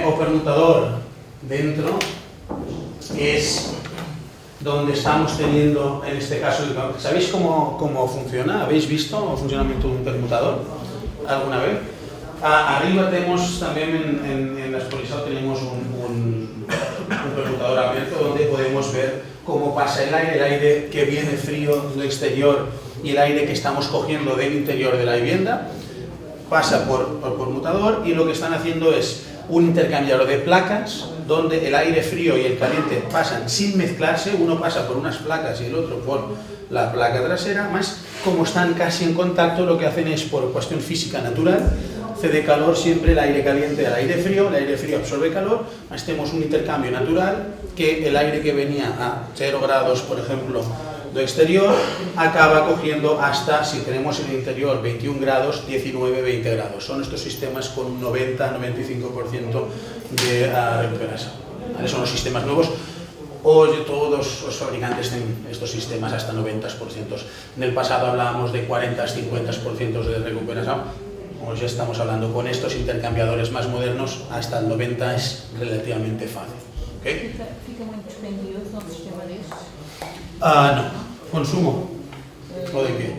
O permutador dentro es donde estamos teniendo, en este caso, ¿sabéis cómo funciona? ¿Habéis visto el funcionamiento de un permutador alguna vez? Arriba tenemos también en la exposición tenemos un permutador abierto donde podemos ver cómo pasa el aire que viene frío del exterior y el aire que estamos cogiendo del interior de la vivienda, pasa por permutador y lo que están haciendo es un intercambiador de placas donde el aire frío y el caliente pasan sin mezclarse, uno pasa por unas placas y el otro por la placa trasera, más como están casi en contacto, lo que hacen es, por cuestión física natural, cede calor siempre el aire caliente al aire frío absorbe calor, más tenemos un intercambio natural que el aire que venía a 0 grados, por ejemplo, de exterior, acaba cogiendo hasta, si tenemos en el interior 21 grados, 19, 20 grados. Son estos sistemas con un 90-95% de recuperación. ¿Vale? Son los sistemas nuevos. Hoy todos los fabricantes tienen estos sistemas hasta 90%. En el pasado hablábamos de 40-50% de recuperación. Hoy ya estamos hablando con estos intercambiadores más modernos, hasta el 90% es relativamente fácil. ¿Okay? Fica muito dispendioso um sistema destes? No, consumo. ¿O de qué?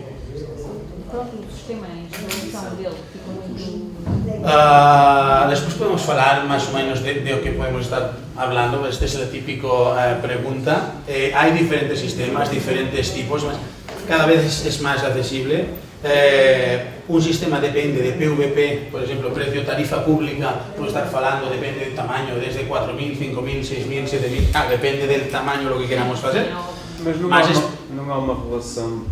O próprio sistema, a instalação dele, fica muito... Después podemos hablar más o menos de lo que podemos estar hablando. Este es la típica pregunta. Hay diferentes sistemas, diferentes tipos. Cada vez es más accesible. Un sistema depende de PVP, por ejemplo, precio tarifa pública, puedo estar hablando, depende del tamaño, desde 4.000, 5.000, 6.000, 7.000, depende del tamaño lo que queramos hacer. Mas não há uma relação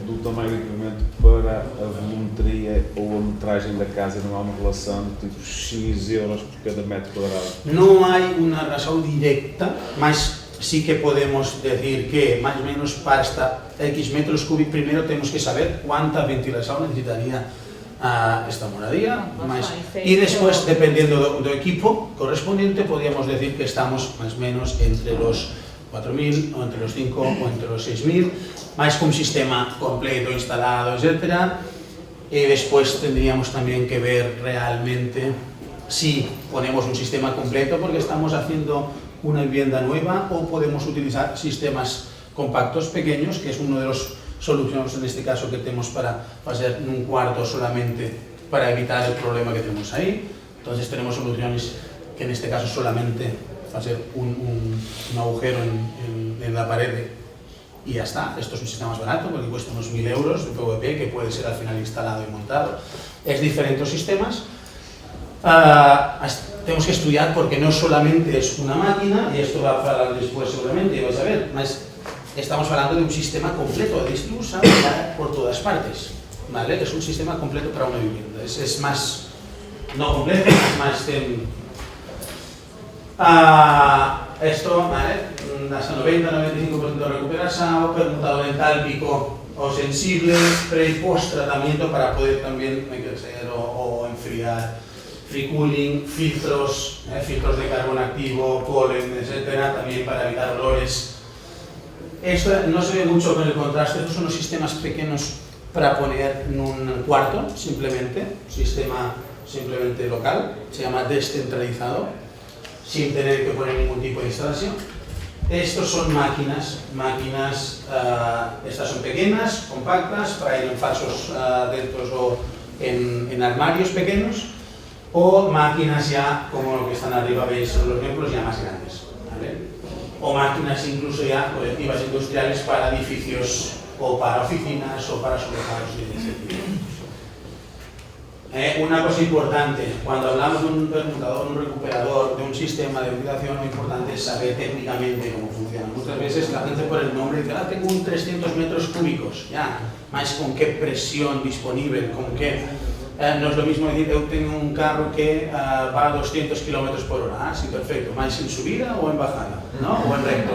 do tamanho do equipamento para a volumetria ou a metragem da casa, não há uma relação de tipo X euros por cada metro cuadrado? No hay una razón directa, mas sí que podemos decir que más o menos para hasta X metros cúbicos primero tenemos que saber cuánta ventilación necesitaría esta moradía, y después, dependiendo del equipo correspondiente, podríamos decir que estamos más o menos entre los 4.000 o entre los 5 o entre los 6.000, más con un sistema completo instalado, etc. Y después tendríamos también que ver realmente si ponemos un sistema completo porque estamos haciendo una vivienda nueva o podemos utilizar sistemas compactos pequeños, que es una de las soluciones en este caso que tenemos para hacer un cuarto solamente para evitar el problema que tenemos ahí. Entonces tenemos soluciones que en este caso solamente hacer un agujero en la pared y ya está. Esto es un sistema más barato porque cuesta unos 1.000 euros de PVP que puede ser al final instalado y montado. Es diferentes sistemas. Tenemos que estudiar porque no solamente es una máquina, y esto va a hablar después seguramente, y vais a ver, estamos hablando de un sistema completo de distribución por todas partes, ¿vale? Es un sistema completo para una vivienda, es más, no completo, es más esto, ¿vale? Hasta 90-95% de recuperación, permutador entálpico o sensible, pre y post tratamiento para poder también enriquecer o enfriar, free cooling, filtros de carbono activo, polen, etcétera, también para evitar olores. Esto no se ve mucho con el contraste, estos son los sistemas pequeños para poner en un cuarto, simplemente, sistema simplemente local, se llama descentralizado, sin tener que poner ningún tipo de instalación. Estos son máquinas, estas son pequeñas, compactas, para ir en falsos dentro o en armarios pequeños, o máquinas ya, como lo que están arriba veis, son los ejemplos ya más grandes, ¿vale? O máquinas incluso ya colectivas industriales para edificios o para oficinas o para sobrecargos de ese tipo. Una cosa importante, cuando hablamos de un permutador, un recuperador, de un sistema de ventilación, lo importante es saber técnicamente cómo funciona. Muchas veces la gente por el nombre dice, tengo un 300 metros cúbicos, ya, más con qué presión disponible, con qué... no es lo mismo decir, yo tengo un carro que va a 200 km por hora, sí, perfecto, más en subida o en bajada, ¿no? O en recto.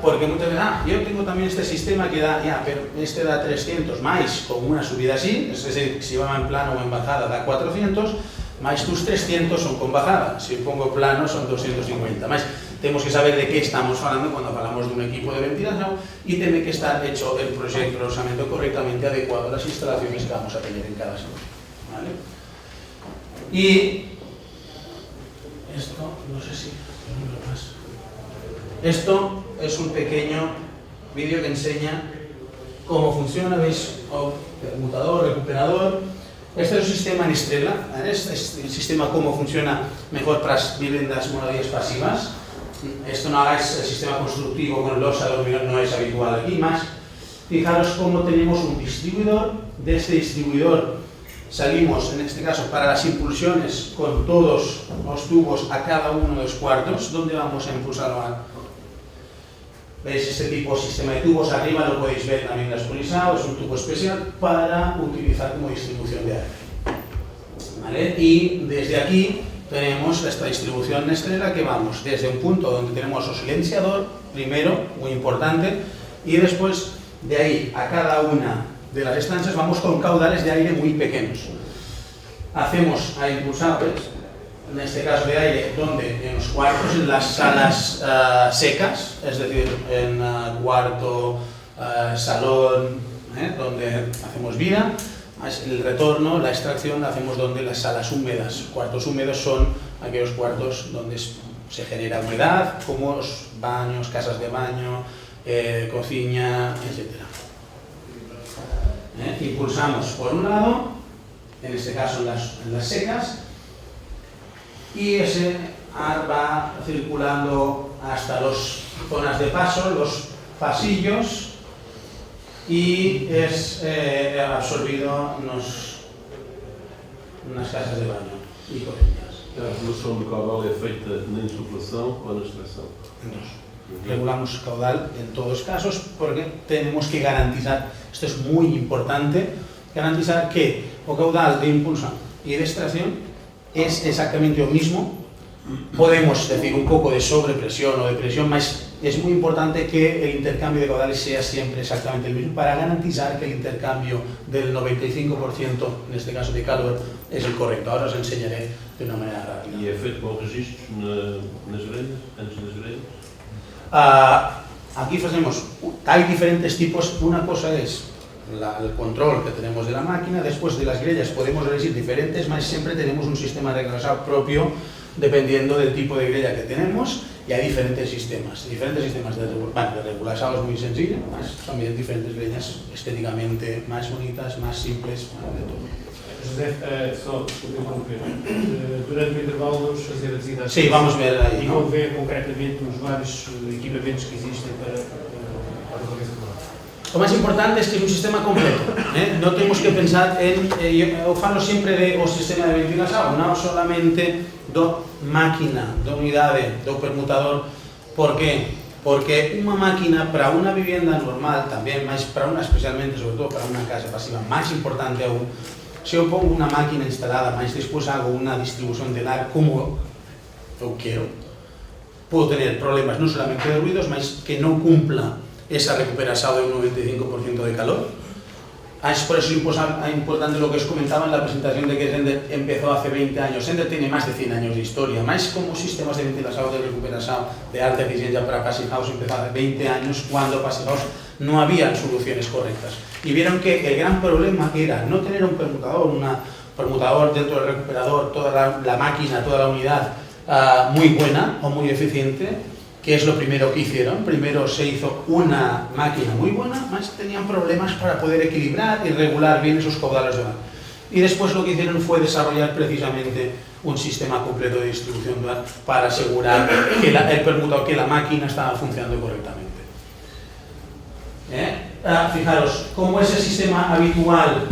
Porque muchas veces, yo tengo también este sistema que da, pero este da 300 más con una subida así, es decir, si va en plano o en bajada da 400, máis tus 300 son con bajada, se pongo plano son 250, máis temos que saber de que estamos falando cando falamos dun equipo de ventilación e teme que estar hecho el proxecto de orçamento correctamente adecuado a las instalaciones que vamos a tener en cada sitio, ¿vale? Y esto, no sé si más. Esto es un pequeño vídeo que enseña cómo funciona, veis, permutador, recuperador. Este es un sistema en estrella, ¿vale? Este es el sistema cómo funciona mejor para las viviendas monodías pasivas. Esto no es el sistema constructivo con losa de hormigón, no es habitual aquí, más fijaros cómo tenemos un distribuidor. De este distribuidor salimos, en este caso, para las impulsiones con todos los tubos a cada uno de los cuartos, donde vamos a impulsar. ¿Veis este tipo de sistema de tubos? Arriba lo podéis ver también expolisado, es un tubo especial para utilizar como distribución de aire, ¿vale? Y desde aquí tenemos esta distribución en estrella que vamos desde un punto donde tenemos el silenciador, primero, muy importante, y después de ahí a cada una de las estancias vamos con caudales de aire muy pequeños. Hacemos a impulsadores, en este caso de aire, donde en los cuartos, en las salas secas, es decir, en cuarto, salón, donde hacemos vida. El retorno, la extracción, la hacemos donde las salas húmedas. Cuartos húmedos son aquellos cuartos donde se genera humedad, como los baños, casas de baño, cocina, etc. Impulsamos por un lado, en este caso en las secas, y ese ar va circulando hasta las zonas de paso, los pasillos, y es absorbido en unas casas de baño y cocinas. A regulação do caudal é feita na insuflação ou na extração? Regulamos caudal en todos los casos porque tenemos que garantizar, esto es muy importante, garantizar que el caudal de impulsión y de extracción es exactamente lo mismo. Podemos decir un poco de sobrepresión o de presión, mas es muy importante que el intercambio de caudales sea siempre exactamente el mismo para garantizar que el intercambio del 95%, en este caso de calor, es el correcto. Ahora os enseñaré de una manera rápida. E é feito com registros nas grelhas, antes das grelhas? Aquí hay diferentes tipos. Una cosa es el control que tenemos de la máquina, después de las grellas podemos elegir diferentes, mas siempre tenemos un sistema de reglasado propio dependiendo del tipo de grella que tenemos, y hay diferentes sistemas de reglasado. Es muy sencillo, son bien diferentes grellas estéticamente más bonitas, más simples, de todo. José, só desculpe interromper. Durante o intervalo vamos fazer a visita às Sí, vamos a ver ahí, e ¿no? vamos ver concretamente os vários equipamentos que existem para a organização. Lo más importante es que es un sistema completo, no tenemos que pensar yo falo siempre de un sistema de ventilación, no solamente do máquina, do unidade, do permutador. ¿Por qué? Porque una máquina para una vivienda normal, también más para una, especialmente, sobre todo para una casa pasiva, más importante aún, si yo pongo una máquina instalada, más después hago una distribución de aire como yo quiero, puedo tener problemas no solamente de ruidos, más que no cumpla esa recuperación de un 95% de calor. Es por eso importante lo que os comentaba en la presentación de que Sender empezó hace 20 años. Sender tiene más de 100 años de historia, más como sistemas de ventilación de recuperación de alta eficiencia para Passive House empezó hace 20 años cuando Passive House no había soluciones correctas. Y vieron que el gran problema era no tener un permutador dentro del recuperador, toda la máquina, toda la unidad muy buena o muy eficiente, que es lo primero que hicieron. Primero se hizo una máquina muy buena, más tenían problemas para poder equilibrar y regular bien esos caudales de aire. Y después lo que hicieron fue desarrollar precisamente un sistema completo de distribución de aire para asegurar que el permutador, que la máquina estaba funcionando correctamente. Fijaros, como es el sistema habitual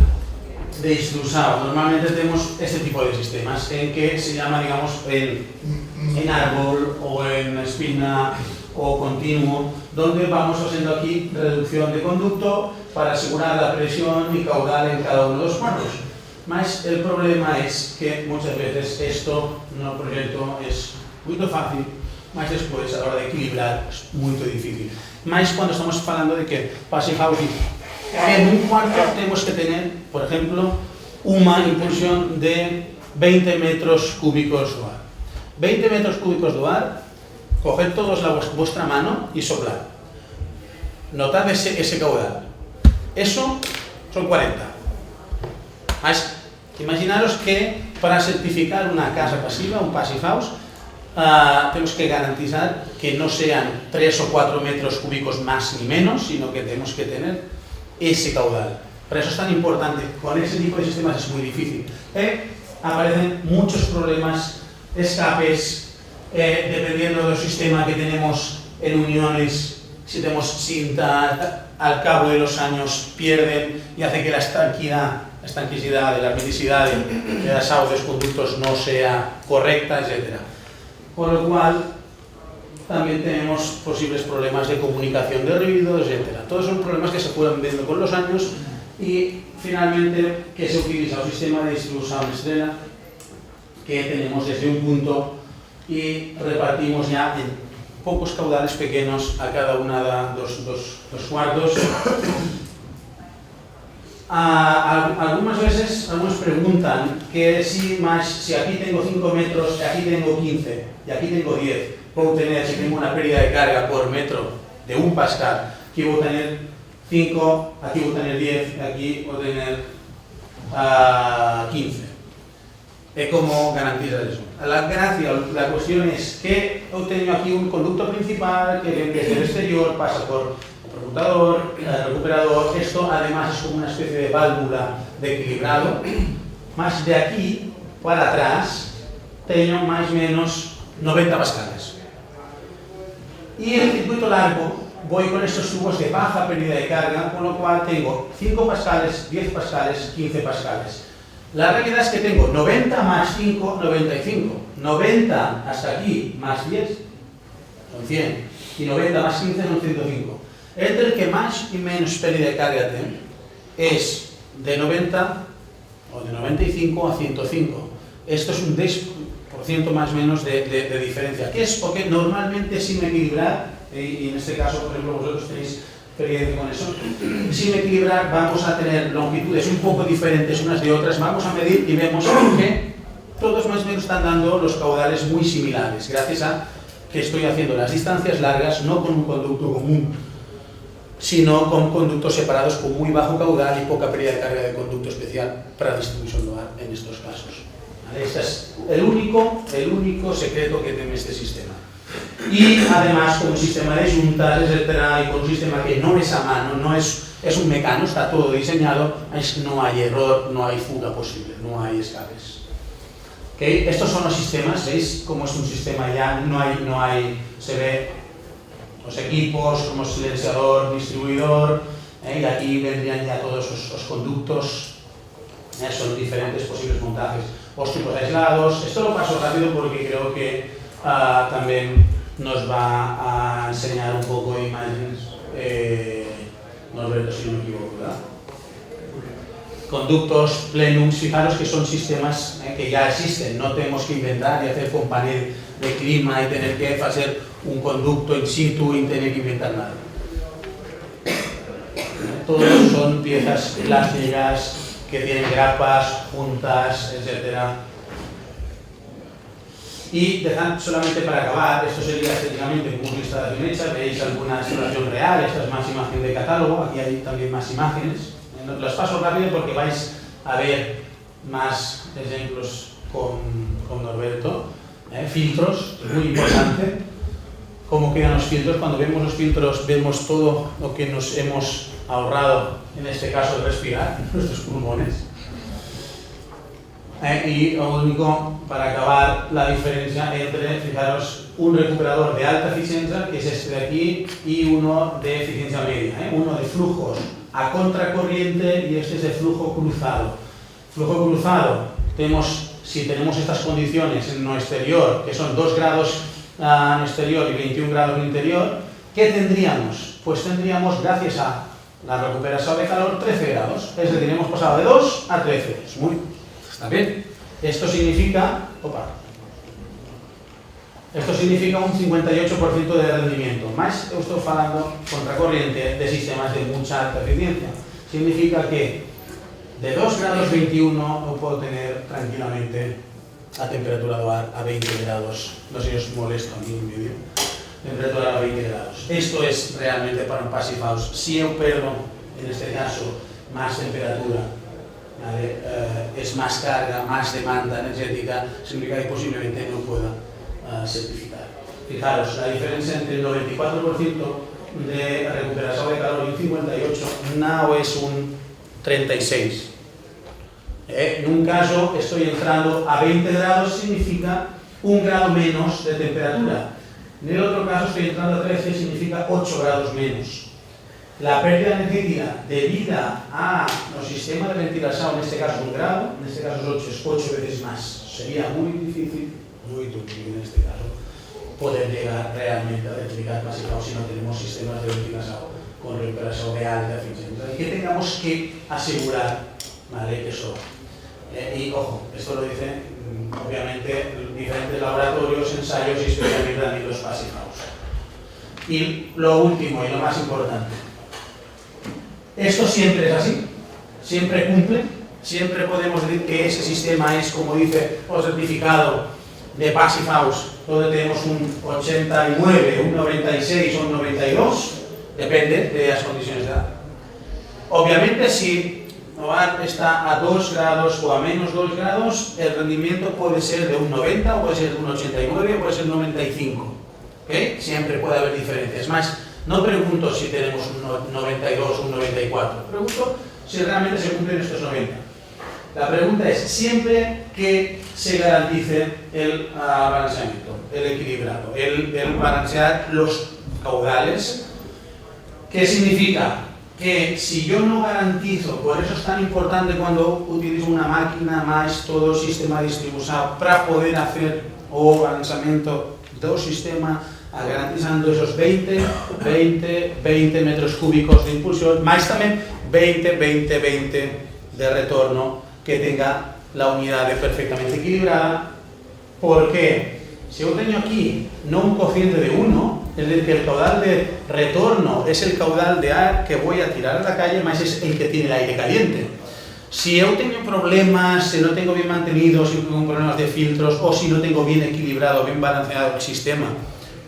de distribución, normalmente tenemos este tipo de sistemas, en que se llama, digamos, en árbol o en espina o continuo, donde vamos haciendo aquí reducción de conducto para asegurar la presión y caudal en cada uno de los cuartos. Mas el problema es que muchas veces esto no proyecto es muy fácil, mas después a la hora de equilibrar es muy difícil. Mas cuando estamos hablando de que Passive House, en un cuarto tenemos que tener, por ejemplo, una impulsión de 20 metros cúbicos do ar. 20 metros cúbicos do ar, coged todos vuestra mano y soplad. Notad ese caudal. Eso son 40. Imaginaros que para certificar una casa pasiva, un passive house, tenemos que garantizar que no sean 3 o 4 metros cúbicos más ni menos, sino que tenemos que tener ese caudal. Por eso es tan importante. Con ese tipo de sistemas es muy difícil. Aparecen muchos problemas, escapes, dependiendo del sistema que tenemos en uniones. Si tenemos cinta, al cabo de los años pierden y hace que la estanquicidad, la hermeticidad de las aguas conductos no sea correcta, etc. Con lo cual, también tenemos posibles problemas de comunicación de ruido, etc. Todos son problemas que se fueron viendo con los años y, finalmente, que se utiliza un sistema de distribución estrella que tenemos desde un punto y repartimos ya en pocos caudales pequeños a cada una de los cuartos. Algunas veces algunos preguntan que si aquí tengo 5 metros, aquí tengo 15 y aquí tengo 10, puedo tener, si tengo una pérdida de carga por metro de 1 pascal, aquí voy a tener 5, aquí voy a tener 10, aquí voy a tener 15. ¿Cómo garantizar eso? La cuestión es que yo tengo aquí un conducto principal que viene desde el exterior, pasa por el permutador, el recuperador. Esto además es como una especie de válvula de equilibrado. Más de aquí para atrás tengo más o menos 90 pascales. Y en el circuito largo voy con estos tubos de baja pérdida de carga, con lo cual tengo 5 pascales, 10 pascales, 15 pascales. La realidad es que tengo 90 más 5, 95. 90 hasta aquí más 10 son 100. Y 90 más 15 son 105. Entre el que más y menos pérdida de carga tiene es de 90 o de 95 a 105. Esto es un 10% más o menos de diferencia. ¿Qué es? Porque normalmente sin equilibrar, y en este caso, por ejemplo, vosotros tenéis experiencia con eso, sin equilibrar vamos a tener longitudes un poco diferentes unas de otras, vamos a medir y vemos que todos más o menos están dando los caudales muy similares, gracias a que estoy haciendo las distancias largas no con un conducto común, sino con conductos separados con muy bajo caudal y poca pérdida de carga de conducto especial para distribución dual en estos casos. ¿Vale? Este es el único secreto que tiene este sistema. Y además con un sistema de juntas, etcétera, y con un sistema que no es a mano, no es un mecano, está todo diseñado, no hay error, no hay fuga posible, no hay escapes. ¿Okay? Estos son los sistemas, ¿veis cómo es un sistema ya? No hay, se ve los equipos como silenciador, distribuidor, y aquí vendrían ya todos los conductos, son diferentes posibles montajes, los tipos aislados. Esto lo paso rápido porque creo que también nos va a enseñar un poco de imágenes, Norberto, si no me equivoco, ¿verdad? Conductos, plenums, fijaros que son sistemas que ya existen, no tenemos que inventar y hacer con panel de clima y tener que hacer un conducto in situ y tener que inventar nada. Todos son piezas plásticas que tienen grapas, juntas, etcétera. Y dejad solamente para acabar, esto sería estéticamente como una instalación hecha, veis alguna instalación real, esta es más imagen de catálogo, aquí hay también más imágenes. Las paso rápido porque vais a ver más ejemplos con Norberto. Filtros, muy importante. Cómo quedan los filtros. Cuando vemos los filtros vemos todo lo que nos hemos ahorrado, en este caso respirar, nuestros pulmones. Y lo único, para acabar, la diferencia entre, fijaros, un recuperador de alta eficiencia, que es este de aquí, y uno de eficiencia media. Uno de flujos a contracorriente y este es de flujo cruzado. Flujo cruzado, si tenemos estas condiciones en lo exterior, que son 2 grados en exterior y 21 grados en interior, ¿qué tendríamos? Pues tendríamos, gracias a la recuperación de calor, 13 grados. Es decir, hemos pasado de 2 a 13. ¿Está bien? Esto significa un 58% de rendimiento. Más estoy hablando contracorriente de sistemas de mucha alta eficiencia. Significa que De 2 grados 21 eu puedo tener tranquilamente a temperatura do ar a 20 grados. No sé si os molesto a mí un vídeo. Temperatura a 20 grados. Esto es realmente para un passive house. Si eu perdo, en este caso, más temperatura, ¿vale? Es más carga, más demanda energética, significa que posiblemente no pueda certificar. Fijaros, la diferencia entre el 94% de recuperación de calor y un 58% no es un 36%. En un caso estoy entrando a 20 grados, significa 1 grado menos de temperatura. En el otro caso estoy entrando a 13, significa 8 grados menos. La pérdida energética debida a los sistemas de ventilación, en este caso 1 grado, en este caso 8, es 8 veces más. Sería muy difícil, muy difícil en este caso, poder llegar realmente a certificar clasificado si no tenemos sistemas de ventilación con recuperación de alta eficiencia. Y que tengamos que asegurar, ¿vale?, que eso. Y ojo, esto lo dicen obviamente diferentes laboratorios, ensayos y especialmente también los passive house. Y lo último y lo más importante, esto siempre es así, siempre cumple, siempre podemos decir que ese sistema es, como dice el certificado de passive house, donde tenemos un 89, un 96 o un 92, depende de las condiciones de edad. Obviamente si hogar está a 2 grados o a menos 2 grados, el rendimiento puede ser de un 90, o puede ser de un 89, o puede ser 95. ¿Okay? Siempre puede haber diferencias. Más, no pregunto si tenemos un 92 o un 94, pregunto si realmente se cumplen estos 90. La pregunta es, siempre que se garantice el balanceamiento, el equilibrado, el balancear los caudales, ¿qué significa? Que si yo no garantizo, por eso es tan importante cuando utilizo una máquina más todo sistema distribuido para poder hacer o balanceamiento del sistema, garantizando esos 20 metros cúbicos de impulsión, más también 20 de retorno, que tenga la unidad perfectamente equilibrada, porque si yo tengo aquí no un cociente de 1, es decir, que el caudal de retorno es el caudal de aire que voy a tirar a la calle, más es el que tiene el aire caliente. Si yo tengo problemas, si no tengo bien mantenido, si tengo problemas de filtros, o si no tengo bien equilibrado, bien balanceado el sistema,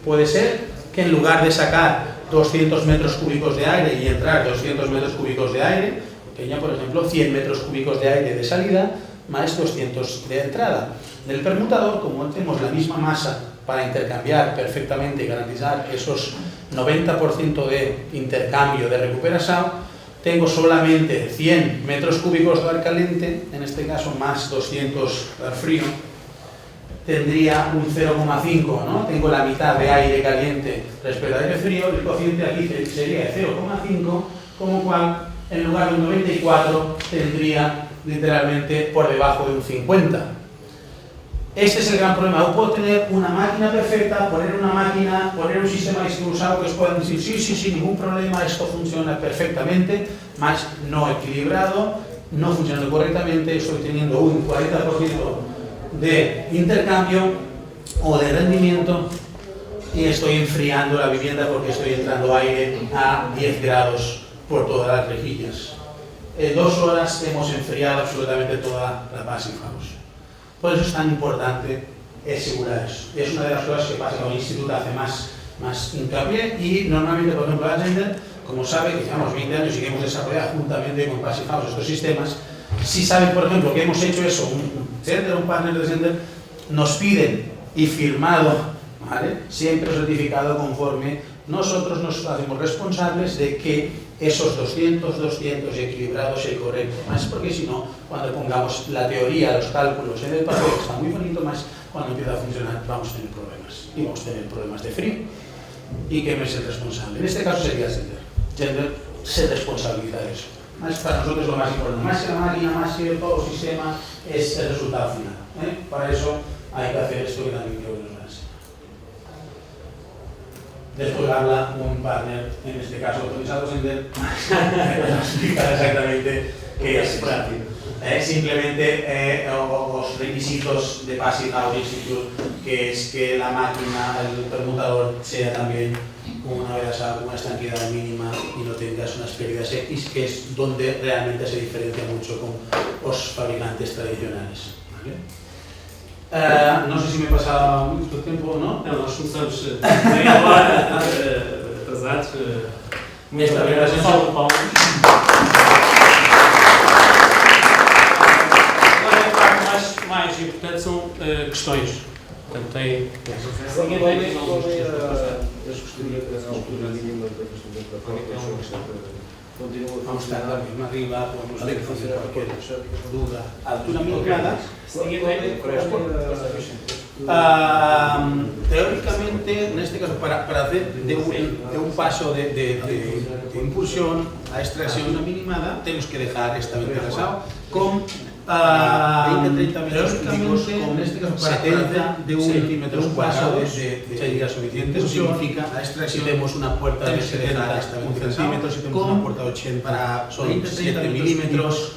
puede ser que en lugar de sacar 200 metros cúbicos de aire y entrar 200 metros cúbicos de aire, tenga, por ejemplo, 100 metros cúbicos de aire de salida, más 200 de entrada. En el permutador, como tenemos la misma masa para intercambiar perfectamente y garantizar esos 90% de intercambio de recuperación, tengo solamente 100 metros cúbicos de aire caliente, en este caso más 200 de aire frío, tendría un 0,5, ¿no? Tengo la mitad de aire caliente respecto al aire frío, el cociente aquí sería de 0,5, como cual en lugar de un 94 tendría literalmente por debajo de un 50. Este es el gran problema. Yo puedo tener una máquina perfecta, poner un sistema distribuido que os puedan decir sí, ningún problema, esto funciona perfectamente, más no equilibrado, no funcionando correctamente, estoy teniendo un 40% de intercambio o de rendimiento y estoy enfriando la vivienda porque estoy entrando aire a 10 grados por todas las rejillas. En 2 horas hemos enfriado absolutamente toda la passive house. Por eso es tan importante asegurar eso. Es una de las cosas que pasa con el instituto, hace más hincapié, y normalmente, por ejemplo, Ascender, como sabe que llevamos 20 años y que hemos desarrollado juntamente con Passive House estos sistemas, si saben, por ejemplo, que hemos hecho eso, un partner de Ascender, nos piden y firmado, ¿vale?, siempre certificado conforme nosotros nos hacemos responsables de que esos 200 y equilibrados es correcto. Más porque si no, cuando pongamos la teoría, los cálculos en el papel, está muy bonito, más cuando empieza a funcionar vamos a tener problemas. Y vamos a tener problemas de frío. ¿Y quién es el responsable? En este caso sería Ascender. Ascender se responsabiliza de eso. Más para nosotros lo más importante. Más que la máquina, más que todo el sistema, es el resultado final. Para eso hay que hacer esto que también creo que nos va a enseñar. Después habla un partner, en este caso autorizado Ascender, para explicar exactamente qué es práctico. Simplemente los requisitos de Passive House Institute, que es que la máquina, el permutador, sea también con una estanquidad mínima y no tengas unas pérdidas X, que es donde realmente se diferencia mucho con los fabricantes tradicionales. ¿Vale? No sé si me he pasado mucho tiempo o no. Não, nós começamos meia hora atrasados. Esta vez a salva de palmas. Agora a parte mais importante são questões. Portanto, tem. Vamos a estar también arriba, podemos ver cualquier duda. Altura mínima. Teóricamente, en este caso, para hacer de un paso de impulsión a extracción minimada, tenemos que dejar esta ventilación con 20-30 metros cúbicos, con en este caso, 70 centímetros cuadrados sería suficiente. Eso significa si tenemos una puerta de 70 centímetros, si tenemos una puerta de 80 para 7 milímetros,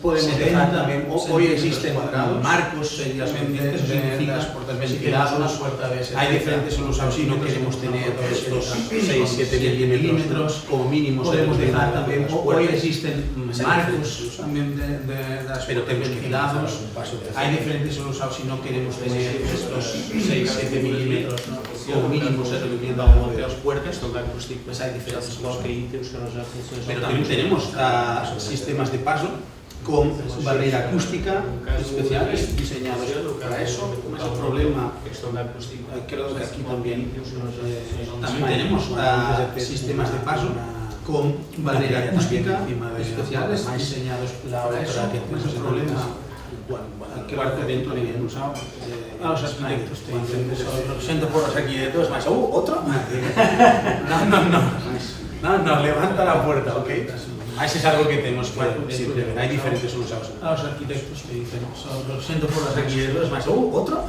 podemos dejar también, hoy existen marcos suficientes, eso significa las puertas ventiladas, hay diferentes soluciones si no queremos tener estos 6-7 milímetros, como mínimo podemos dejar también, hoy existen marcos también de las puertas ventilados, hay diferentes soluciones si no queremos tener estos 6-7 milímetros, como mínimo se recomienda algo de las puertas, pues hay diferentes soluciones. Pero también tenemos sistemas de paso con barrera acústica especiales diseñados para eso. No es un problema, creo que aquí también tenemos sistemas de paso con barrera acústica especiales diseñados para eso. No es un problema. ¿Qué parte dentro de bien usado? Los arquitectos te dicen, siento por los arquitectos, más, ¿otro? No, levanta la puerta, ¿ok? Eso es algo que tenemos que siempre ver, hay diferentes soluciones. Los arquitectos te dicen, lo siento por los arquitectos, más, ¿otro?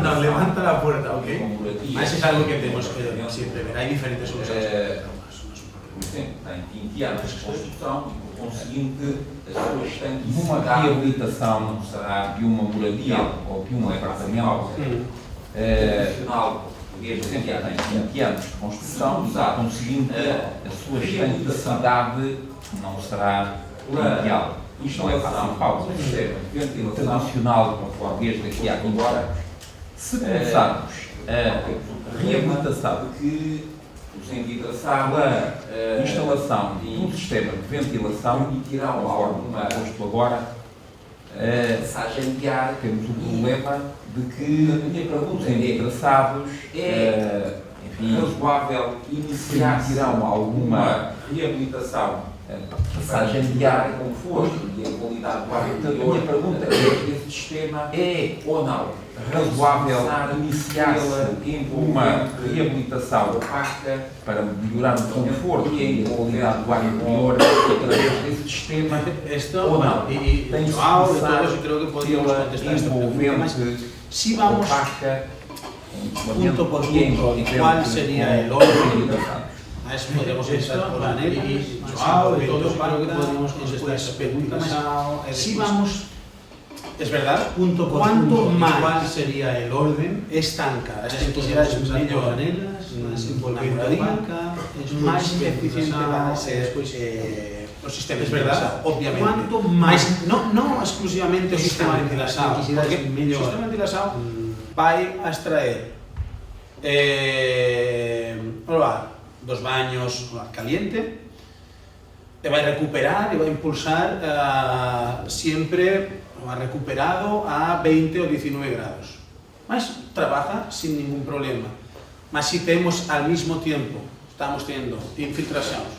No, levanta la puerta, ¿ok? Eso es algo que tenemos que siempre ver, hay diferentes soluciones. Por exemplo, tem 20 anos de construção e, por conseguinte, as pessoas têm que uma reabilitação será de uma moradia ou de um apartamento. Por exemplo, tem 20 anos de construção e, por conseguinte, a sua estabilidade não será ideal. Isto não é fácil pausa. O sistema tradicional, desde aqui a 20 anos, se começarmos a reabilitação que envidração, a instalação de um sistema de ventilação e tirar o ar do posto agora, passagem de ar, temos o problema de que os envidraçados é razoável iniciar terão alguma reabilitação, passagem de ar, conforto e a qualidade do ar interior. A minha pergunta é: esse sistema é ou não razoável iniciar-se uma reabilitação opaca para melhorar o conforto e a qualidade do ar interior através desse sistema ou não? Tem-se si vamos punto por punto, ¿cuál sería el orden? A eso podemos pensar por Anel y Joao, de todos, claro que podemos contestar. Si vamos, es verdad, punto por punto, ¿cuál sería el orden? Estanca, las intensidades mellor más envolvente, más eficiente van a ser los sistemas. Es verdad, obviamente. Cuanto más, no exclusivamente el sistema de ventilación, porque el sistema de ventilación va a extraer dos baños caliente, te va a recuperar y va a impulsar siempre, lo ha recuperado a 20 o 19 grados. Más trabaja sin ningún problema. Más si tenemos al mismo tiempo, estamos teniendo infiltraciones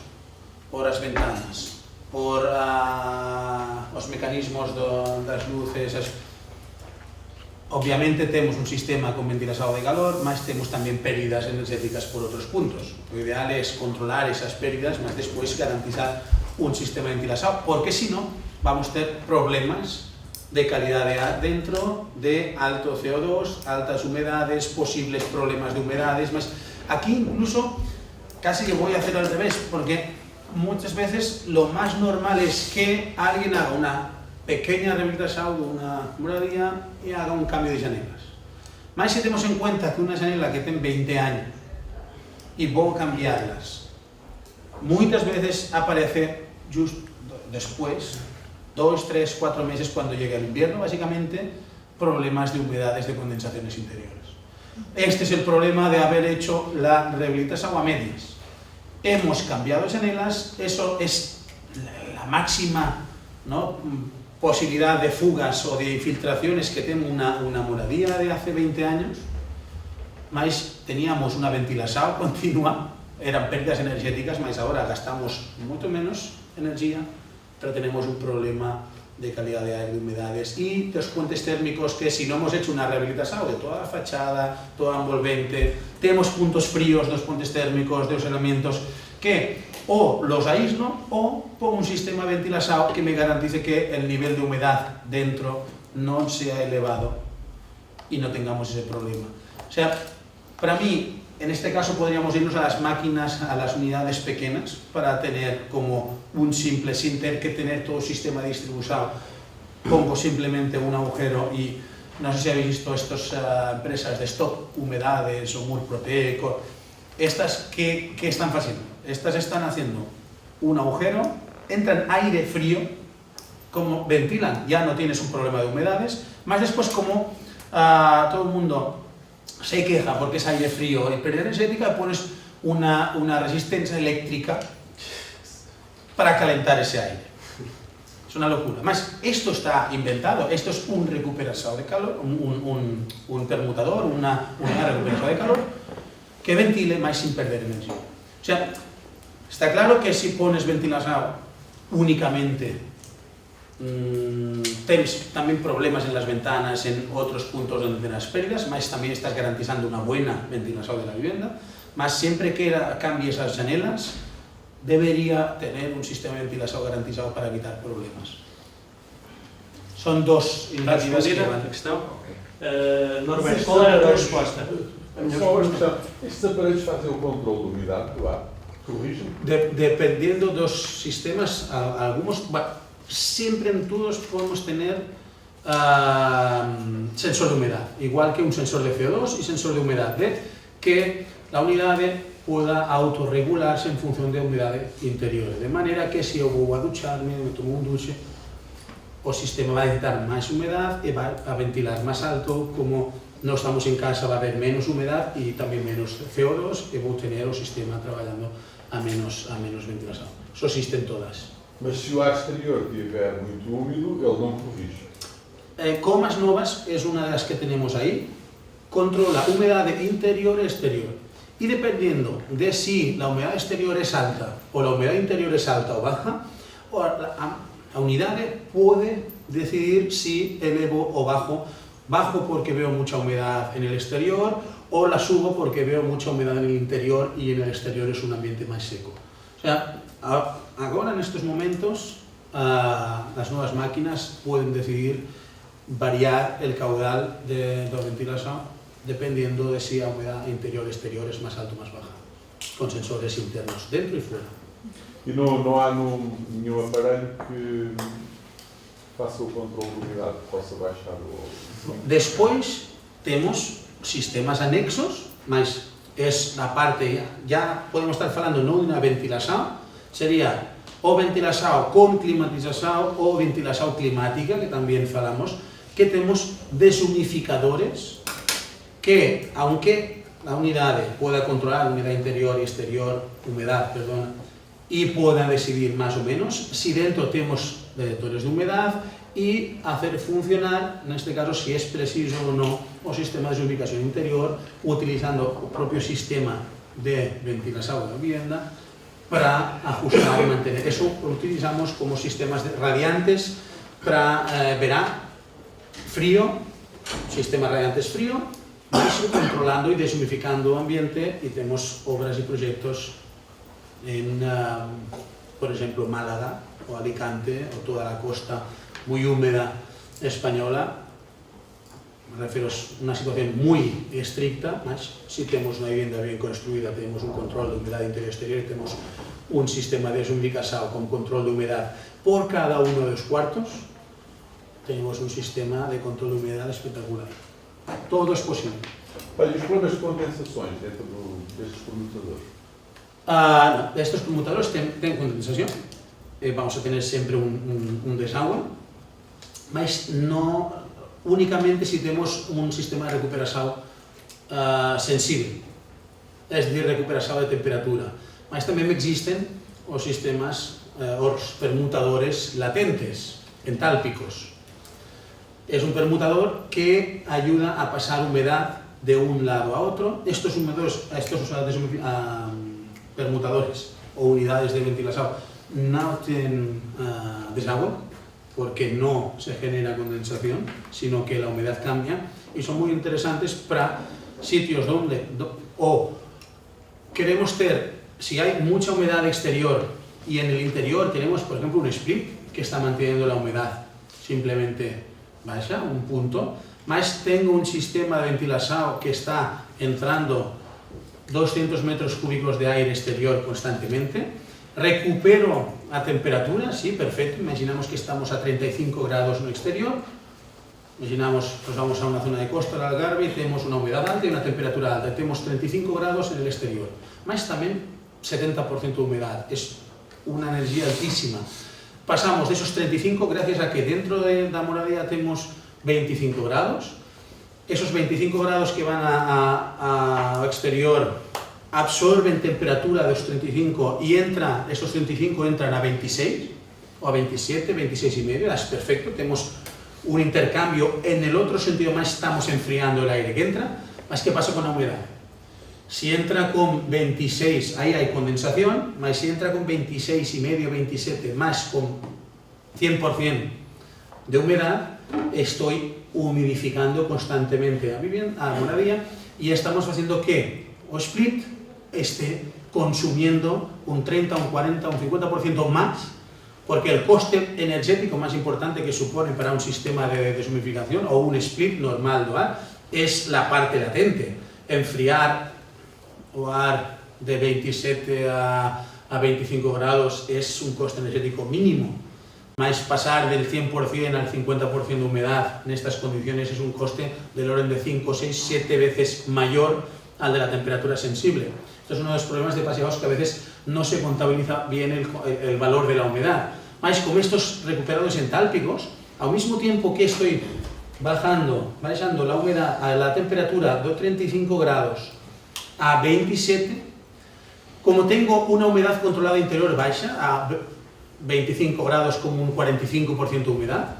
por las ventanas, por los mecanismos de las luces. Obviamente tenemos un sistema con ventilación de calor, más tenemos también pérdidas energéticas por otros puntos. Lo ideal es controlar esas pérdidas, más después garantizar un sistema de ventilación, porque si no vamos a tener problemas de calidad de ar dentro, de alto CO2, altas humedades, posibles problemas de humedades. Más aquí incluso casi que voy a hacer al revés, porque muchas veces lo más normal es que alguien haga una pequeña rehabilitación de una muradía y haga un cambio de llanelas. Más si tenemos en cuenta que una llanela que tiene 20 años y puedo cambiarlas, muchas veces aparece justo después, 2, 3, 4 meses cuando llegue el invierno, básicamente, problemas de humedades de condensaciones interiores. Este es el problema de haber hecho la rehabilitación a medias. Hemos cambiado llanelas, eso es la máxima, ¿no?, posibilidad de fugas o de infiltraciones que tiene una moradía de hace 20 años, más teníamos una ventilación continua, eran pérdidas energéticas, más ahora gastamos mucho menos energía, pero tenemos un problema de calidad de aire, de humedades y los puentes térmicos que si no hemos hecho una rehabilitación de toda la fachada, toda envolvente, tenemos puntos fríos, dos puentes térmicos, dos elementos que o los aíslo o pongo un sistema de ventilación que me garantice que el nivel de humedad dentro no sea elevado y no tengamos ese problema. O sea, para mí, en este caso podríamos irnos a las máquinas, a las unidades pequeñas, para tener como un simple, sin tener que tener todo el sistema de distribución. Pongo simplemente un agujero y no sé si habéis visto estas empresas de Stop Humedades o Murprotec. Estas, ¿qué están haciendo? Estas están haciendo un agujero, entran aire frío, como ventilan, ya no tienes un problema de humedades, más después como todo el mundo se queja porque es aire frío y pérdida energética, pones una resistencia eléctrica para calentar ese aire. Es una locura. Más, esto está inventado, esto es un recuperador de calor, un permutador, una recuperación de calor que ventile más sin perder energía. O sea, está claro que si pones ventilación únicamente tienes también problemas en las ventanas, en otros puntos donde tienes pérdidas, más también estás garantizando una buena ventilación de la vivienda, más siempre que cambies las llanelas, debería tener un sistema de ventilación garantizado para evitar problemas. Son dos iniciativas que van. Norberto, qual era a resposta? Só uma questão. Estes aparelhos fazem o controle de umidade do ar? Corrigem? Dependiendo de los sistemas, algunos, siempre en todos podemos tener sensor de humedad, igual que un sensor de CO2 y sensor de humedad, que la unidad pueda autorregularse en función de humedad interior, de manera que si yo voy a ducharme, me tomo un duche, el sistema va a necesitar más humedad y va a ventilar más alto, como no estamos en casa va a haber menos humedad y también menos CO2 y voy a tener el sistema trabajando a menos ventilación. Eso existen todas. Mas se o ar exterior estiver muito úmido, ele não corrige. Comas novas es una de las que tenemos ahí, controla humedad interior y exterior. Y dependiendo de si la humedad exterior es alta o la humedad interior es alta o baja, la unidad puede decidir si elevo o bajo porque veo mucha humedad en el exterior o la subo porque veo mucha humedad en el interior y en el exterior es un ambiente más seco. O sea, ahora en estos momentos las nuevas máquinas pueden decidir variar el caudal de la ventilación dependiendo de si la humedad interior o exterior es más alta o más baja, con sensores internos dentro y fuera. E não há nenhum aparelho que faça o controle de umidade, que possa baixar o... Después tenemos sistemas anexos, más es la parte, ya podemos estar hablando no de una ventilación, sería o ventilación con climatización o ventilación climática, que también hablamos, que tenemos deshumidificadores que, aunque la unidad pueda controlar humedad interior y exterior, y pueda decidir más o menos si dentro tenemos detectores de humedad y hacer funcionar, en este caso, si es preciso o no, o sistema de desumificación interior, utilizando el propio sistema de ventilación de la vivienda para ajustar y mantener. Eso lo utilizamos como sistemas radiantes para verano, frío, sistema radiantes frío, controlando y deshumidificando el ambiente, y tenemos obras y proyectos en, por ejemplo, Málaga o Alicante o toda la costa muy húmeda española. Me refiero a una situación muy estricta, más si tenemos una vivienda bien construida, tenemos un control de humedad interior y exterior y tenemos un sistema de deshumidificador con control de humedad por cada uno de los cuartos, tenemos un sistema de control de humedad espectacular. Todo es posible. Olha, os problemas de condensações dentro destes permutadores? No, estos permutadores tienen condensación. Vamos a tener siempre un desagüe, mas no únicamente si tenemos un sistema de recuperación sensible, es decir, recuperación de temperatura. Mas también existen los sistemas, los permutadores latentes, entálpicos. Es un permutador que ayuda a pasar humedad de un lado a otro. Estos permutadores o unidades de ventilación no tienen desagüe porque no se genera condensación, sino que la humedad cambia, y son muy interesantes para sitios donde o queremos tener, si hay mucha humedad exterior y en el interior tenemos, por ejemplo, un split que está manteniendo la humedad simplemente baja, un punto, más tengo un sistema de ventilación que está entrando 200 metros cúbicos de aire exterior constantemente, recupero a temperatura, sí, perfecto, imaginamos que estamos a 35 grados en el exterior, imaginamos, nos vamos a una zona de costa del Algarve y tenemos una humedad alta y una temperatura alta, tenemos 35 grados en el exterior, más también 70% de humedad, es una energía altísima. Pasamos de esos 35 gracias a que dentro de la moradía tenemos 25 grados, esos 25 grados que van al exterior absorben temperatura de los 35 y esos 35 entran a 26 o a 27, 26 y medio, es perfecto, tenemos un intercambio, en el otro sentido más estamos enfriando el aire que entra, más ¿qué pasa con la humedad? Si entra con 26, ahí hay condensación, más si entra con 26 y medio, 27, más con 100% de humedad, estoy humidificando constantemente a la moradía y estamos haciendo que o split esté consumiendo un 30, un 40, un 50% más, porque el coste energético más importante que supone para un sistema de deshumidificación o un split normal dual es la parte latente, enfriar o de 27 a 25 grados es un coste energético mínimo, más pasar del 100% al 50% de humedad en estas condiciones es un coste del orden de 5, 6, 7 veces mayor al de la temperatura sensible. Esto es uno de los problemas de paseados que a veces no se contabiliza bien el valor de la humedad. Más con estos recuperadores entálpicos, al mismo tiempo que estoy bajando la humedad a la temperatura de 35 grados a 27, como tengo una humedad controlada interior baja, a 25 grados como un 45% de humedad,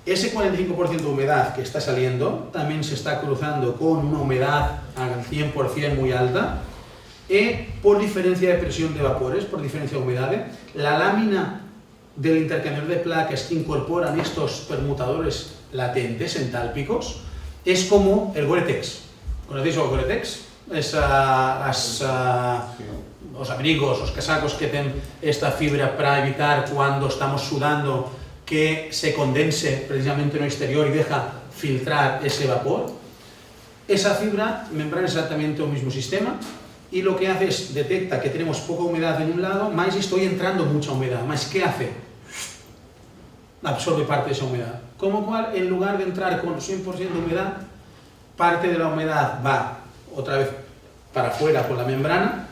ese 45% de humedad que está saliendo también se está cruzando con una humedad al 100% muy alta y por diferencia de presión de vapores, por diferencia de humedad, la lámina del intercambiador de placas que incorporan estos permutadores latentes entálpicos es como el Gore-Tex. ¿Conocéis el Gore-Tex? Los abrigos, los casacos que tienen esta fibra para evitar cuando estamos sudando que se condense precisamente en el exterior y deja filtrar ese vapor. Esa fibra membrana es exactamente el mismo sistema y lo que hace es detecta que tenemos poca humedad en un lado, más estoy entrando mucha humedad, más ¿qué hace? Absorbe parte de esa humedad. Como cual, en lugar de entrar con 100% de humedad, parte de la humedad va otra vez para afuera por la membrana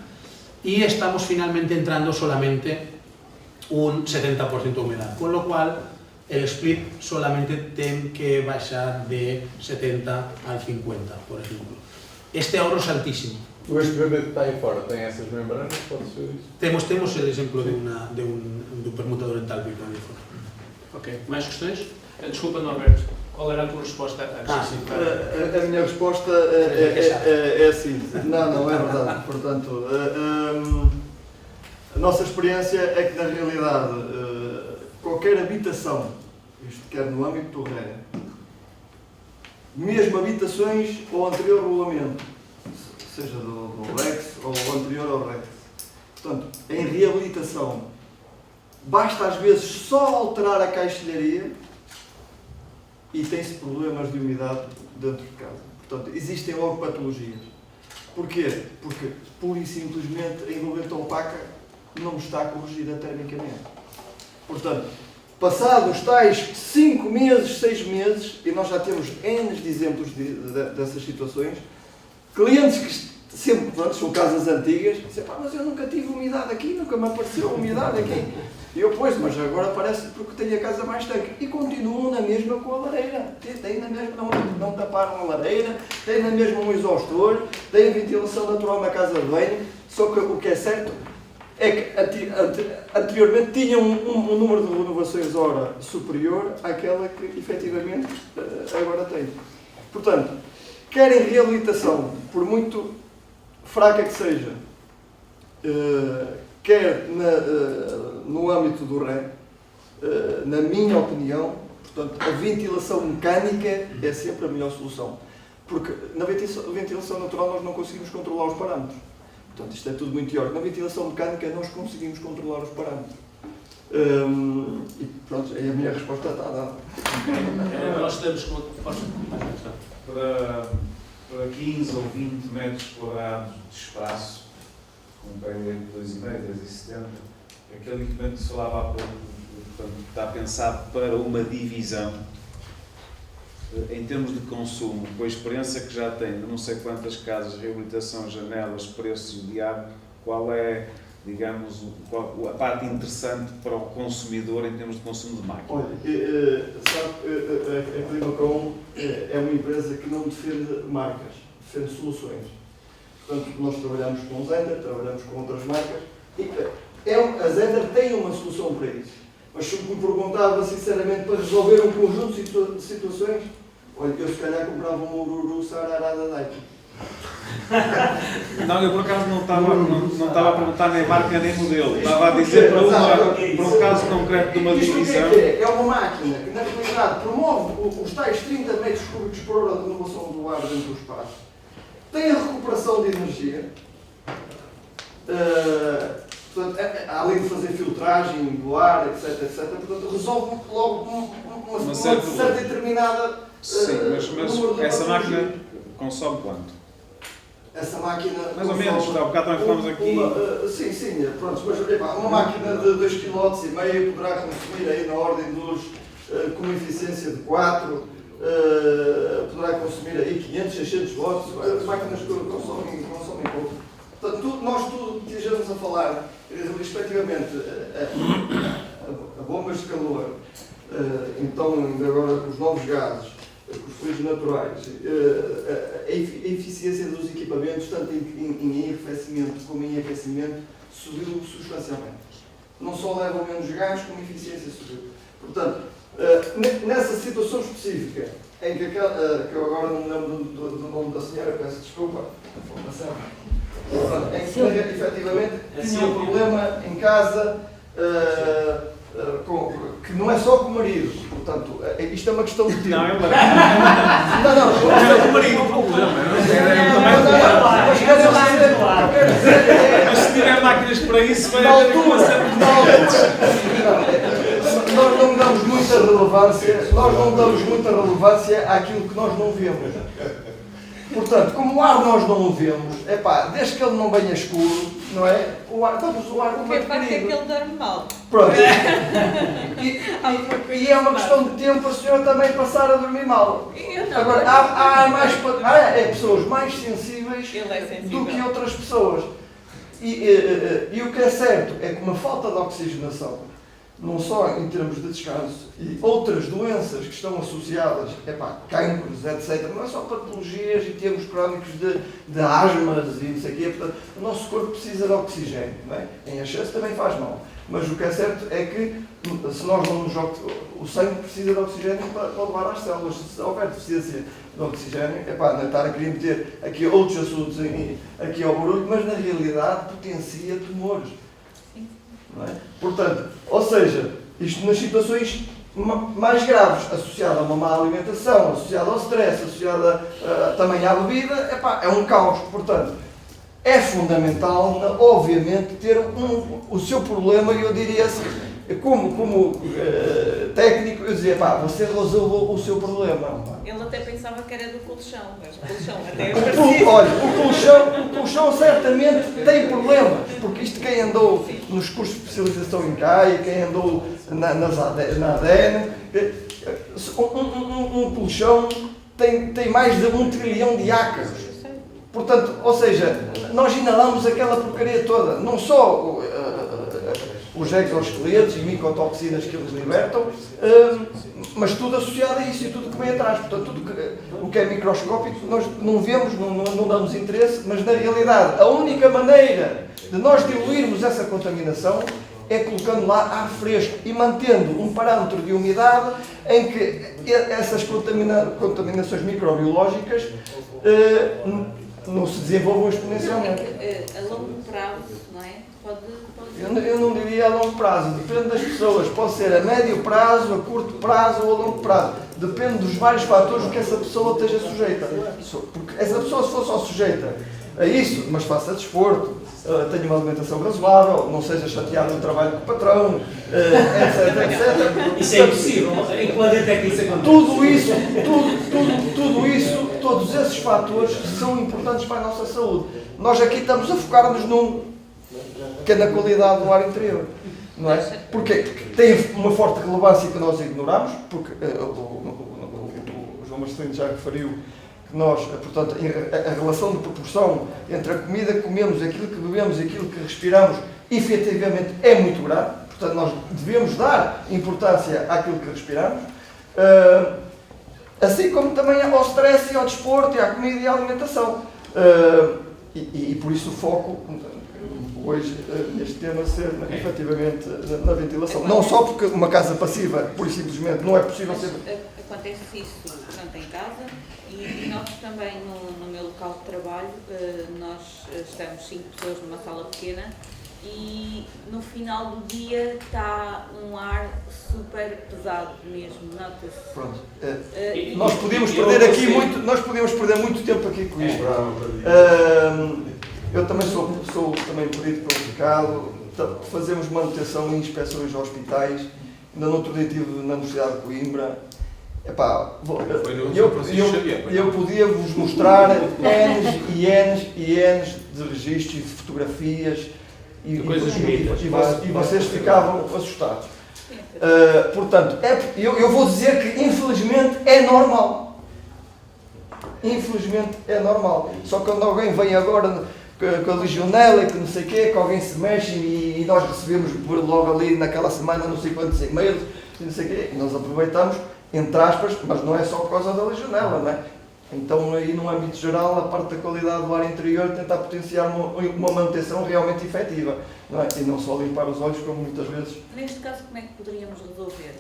y estamos finalmente entrando solamente un 70% de humedad, con lo cual el split solamente tiene que bajar de 70 al 50, por ejemplo. Este ahorro es altísimo. O equipamento que está aí fora tem essas membranas? Pode ser isso? Temos el ejemplo de un permutador entálpico ahí fuera. Ok, mais questões? Desculpa, Norberto, qual era a tua resposta a isso? A minha resposta é assim, não é verdade, portanto, a nossa experiência é que na realidade qualquer habitação, isto quer no âmbito do REA, mesmo habitações ao anterior regulamento, seja do REX ou anterior ao REX, portanto, em reabilitação, basta às vezes só alterar a caixilharia e tem-se problemas de umidade dentro de casa. Portanto, existem logo patologias. Porquê? Porque, pura e simplesmente, a envolvente opaca não está corrigida termicamente. Portanto, passados tais 5 meses, 6 meses, e nós já temos N de exemplos dessas situações, clientes que sempre, pronto, são casas antigas, dizem, pá, mas eu nunca tive umidade aqui, nunca me apareceu umidade aqui. E eu, pois, mas agora aparece porque tenho a casa mais tanque. E continuam na mesma com a lareira. Tem na mesma, não taparam a lareira, tem na mesma um exaustor, tem a ventilação natural na casa de banho, só que o que é certo é que anteriormente tinham um número de renovações hora superior àquela que efetivamente agora tem. Portanto, quer em reabilitação, por muito fraca que seja, quer no âmbito do REM, na minha opinião, portanto, a ventilação mecânica é sempre a melhor solução. Porque na ventilação natural nós não conseguimos controlar os parâmetros. Portanto, isto é tudo muito teórico. Na ventilação mecânica nós conseguimos controlar os parâmetros. E pronto, é a minha resposta está dada. Nós estamos com uma proposta para 15 ou 20 metros quadrados de espaço, com um PL de 2,5, 2,70, aquele equipamento que se falava há pouco, portanto, está pensado para uma divisão. Em termos de consumo, com a experiência que já tem de não sei quantas casas, reabilitação, janelas, preços de água, qual é, digamos, a parte interessante para o consumidor em termos de consumo de máquina? Olha, sabe, a Climacom é uma empresa que não defende marcas, defende soluções. Portanto, nós trabalhamos com o Zender, trabalhamos com outras marcas, e a Zender tem uma solução para isso. Mas se me perguntava sinceramente para resolver um conjunto de situações, olha, eu se calhar comprava um Ururu Sararada Daikin. Não, eu por acaso não estava a perguntar nem marca nem modelo, estava a dizer para um caso concreto de uma divisão. É uma máquina que na realidade promove os tais 30 metros cúbicos por hora de renovação do ar dentro do espaço, tem a recuperação de energia, portanto, além de fazer filtragem do ar, etc, portanto, resolve logo uma certa determinada. Sim, mas essa máquina consome quanto? Essa máquina. Mais ou menos, há bocado também falamos aqui. Sim, pronto, mas uma máquina de 2,5 kg poderá consumir aí na ordem dos. Com uma eficiência de 4, poderá consumir aí 500, 600 watts. As máquinas que consomem pouco. Portanto, nós tudo que estejamos a falar, respectivamente, a bombas de calor, então, ainda agora com os novos gases, com os fluidos naturais, a eficiência dos equipamentos, tanto em arrefecimento como em aquecimento, subiu substancialmente. Não só levam menos gás, como a eficiência subiu. Portanto, nessa situação específica, em que eu agora não me lembro do nome da senhora, peço desculpa, a informação, em que efetivamente tinha um problema em casa, que não é só com o marido, portanto, isto é uma questão de tempo. Não, é com o marido o problema. Mas se tiver máquinas para isso, vai haver uma série de nós não damos muita relevância àquilo que nós não vemos. Portanto, como o ar nós não o vemos, desde que ele não venha escuro, não é? Damos o ar como é que ele dorme mal. Pronto. E é uma questão de tempo a senhora também passar a dormir mal. Agora, há pessoas mais sensíveis do que outras pessoas. E o que é certo é que uma falta de oxigenação, não só em termos de descanso, e outras doenças que estão associadas, cancros, etc., não é só patologias e termos crónicos de asmas e não sei o quê, portanto, o nosso corpo precisa de oxigênio, não é? Em excesso também faz mal, mas o que é certo é que se nós não nos o sangue precisa de oxigênio para levar às células. Se houver deficiência de oxigênio, não estar a querer meter aqui outros assuntos aqui ao barulho, mas na realidade potencia tumores. Não é? Portanto, ou seja, isto nas situações mais graves, associado a uma má alimentação, associado ao stress, associado também à bebida, é um caos. Portanto, é fundamental, obviamente, ter o seu problema, e eu diria assim, como técnico, eu dizia, pá, você resolveu o seu problema. Ele até pensava que era do colchão, mas o colchão até Olha, o colchão certamente tem problemas, porque isto quem andou nos cursos de especialização em CAI, quem andou na ADN, um colchão tem mais de 1 trilhão de ácaros. Portanto, ou seja, nós inalamos aquela porcaria toda, não só os exoesqueletos e micotoxinas que eles libertam, mas tudo associado a isso e tudo que vem atrás. Portanto, tudo o que é microscópico nós não vemos, não damos interesse, mas na realidade a única maneira de nós diluirmos essa contaminação é colocando lá ar fresco e mantendo um parâmetro de umidade em que essas contaminações microbiológicas não se desenvolvam exponencialmente. A longo prazo, não é? Eu não diria a longo prazo, depende das pessoas, pode ser a médio prazo, a curto prazo ou a longo prazo. Depende dos vários fatores que essa pessoa esteja sujeita. Porque essa pessoa, se for só sujeita a isso, mas faça desporto, tenha uma alimentação razoável, não seja chateado no trabalho com o patrão, etc. Isso é impossível. Em que planeta é que isso acontece? Tudo isso, todos esses fatores são importantes para a nossa saúde. Nós aqui estamos a focar-nos num, que é na qualidade do ar interior. Não é? Porque tem uma forte relevância que nós ignoramos, porque o João Marcelino já referiu que nós, portanto, a relação de proporção entre a comida que comemos, aquilo que bebemos e aquilo que respiramos, efetivamente é muito grande. Portanto, nós devemos dar importância àquilo que respiramos, assim como também ao stress e ao desporto e à comida e à alimentação. E por isso o foco hoje neste tema ser efetivamente na ventilação. Não só porque uma casa passiva, pura e simplesmente, não é possível ser... Acontece isso, portanto, em casa e nós também no meu local de trabalho, nós estamos 5 pessoas numa sala pequena e no final do dia está um ar super pesado mesmo, nota-se. Pronto. Nós podíamos perder aqui muito, nós podíamos perder muito tempo aqui com isto. Eu também sou também perito qualificado, fazemos manutenção e inspeções de hospitais. Ainda no outro dia estive na Universidade de Coimbra. Epá, eu podia vos mostrar N e N de registros e de fotografias e vocês ficavam assustados. Portanto, eu vou dizer que infelizmente é normal. Infelizmente é normal. Só que quando alguém vem agora com a legionela e que não sei o quê, que alguém se mexe e nós recebemos logo ali naquela semana não sei quantos e-mails e não sei o quê, e nós aproveitamos, entre aspas, mas não é só por causa da legionela, não é? Então aí no âmbito geral, a parte da qualidade do ar interior, tentar potenciar uma manutenção realmente efetiva, não é? E não só limpar os olhos como muitas vezes. Neste caso, como é que poderíamos resolver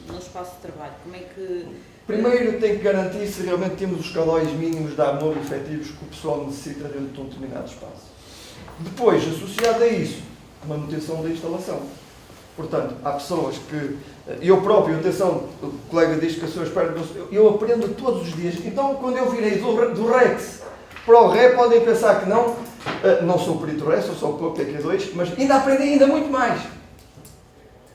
no espaço de trabalho? Como é que... Primeiro tem que garantir se realmente temos os caudais mínimos de amor efetivos que o pessoal necessita dentro de um determinado espaço. Depois, associado a isso, manutenção da instalação. Portanto, há pessoas que... Eu próprio, atenção, o colega diz que as pessoas esperam, eu aprendo todos os dias. Então, quando eu virei do REX para o RE, podem pensar que não sou perito REX, sou só o PQ2, mas ainda aprendi ainda muito mais.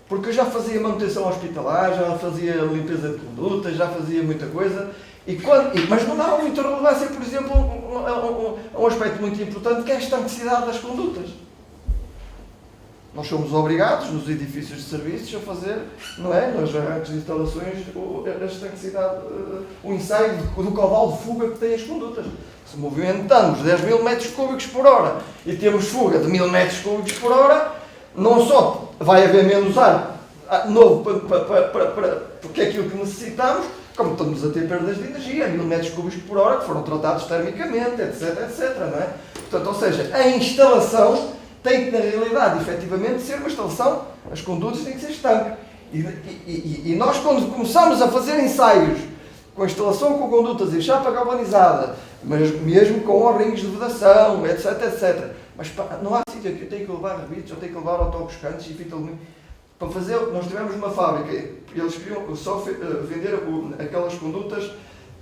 Porque eu já fazia manutenção hospitalar, já fazia limpeza de condutas, já fazia muita coisa, mas não dava muita relevância, por exemplo, a um aspecto muito importante que é a estanquicidade das condutas. Nós somos obrigados, nos edifícios de serviços, a fazer, não é, nas arranques de instalações, a estanquicidade, o ensaio do caudal de fuga que têm as condutas. Se movimentamos 10.000 metros cúbicos por hora e temos fuga de 1.000 metros cúbicos por hora, não só vai haver menos ar novo porque é aquilo que necessitamos, como estamos a ter perdas de energia, 1.000 metros cúbicos por hora que foram tratados termicamente, etc, não é? Portanto, ou seja, a instalação tem que, na realidade, efetivamente, ser uma instalação, as condutas têm que ser estanques. E nós, quando começamos a fazer ensaios com a instalação com condutas em chapa galvanizada, mas mesmo com O-rings de vedação, etc, mas não há sítio que eu tenho que levar rebites, eu tenho que levar autocoscantes e fita alumínio. Para fazer, nós tivemos uma fábrica, eles queriam só vender aquelas condutas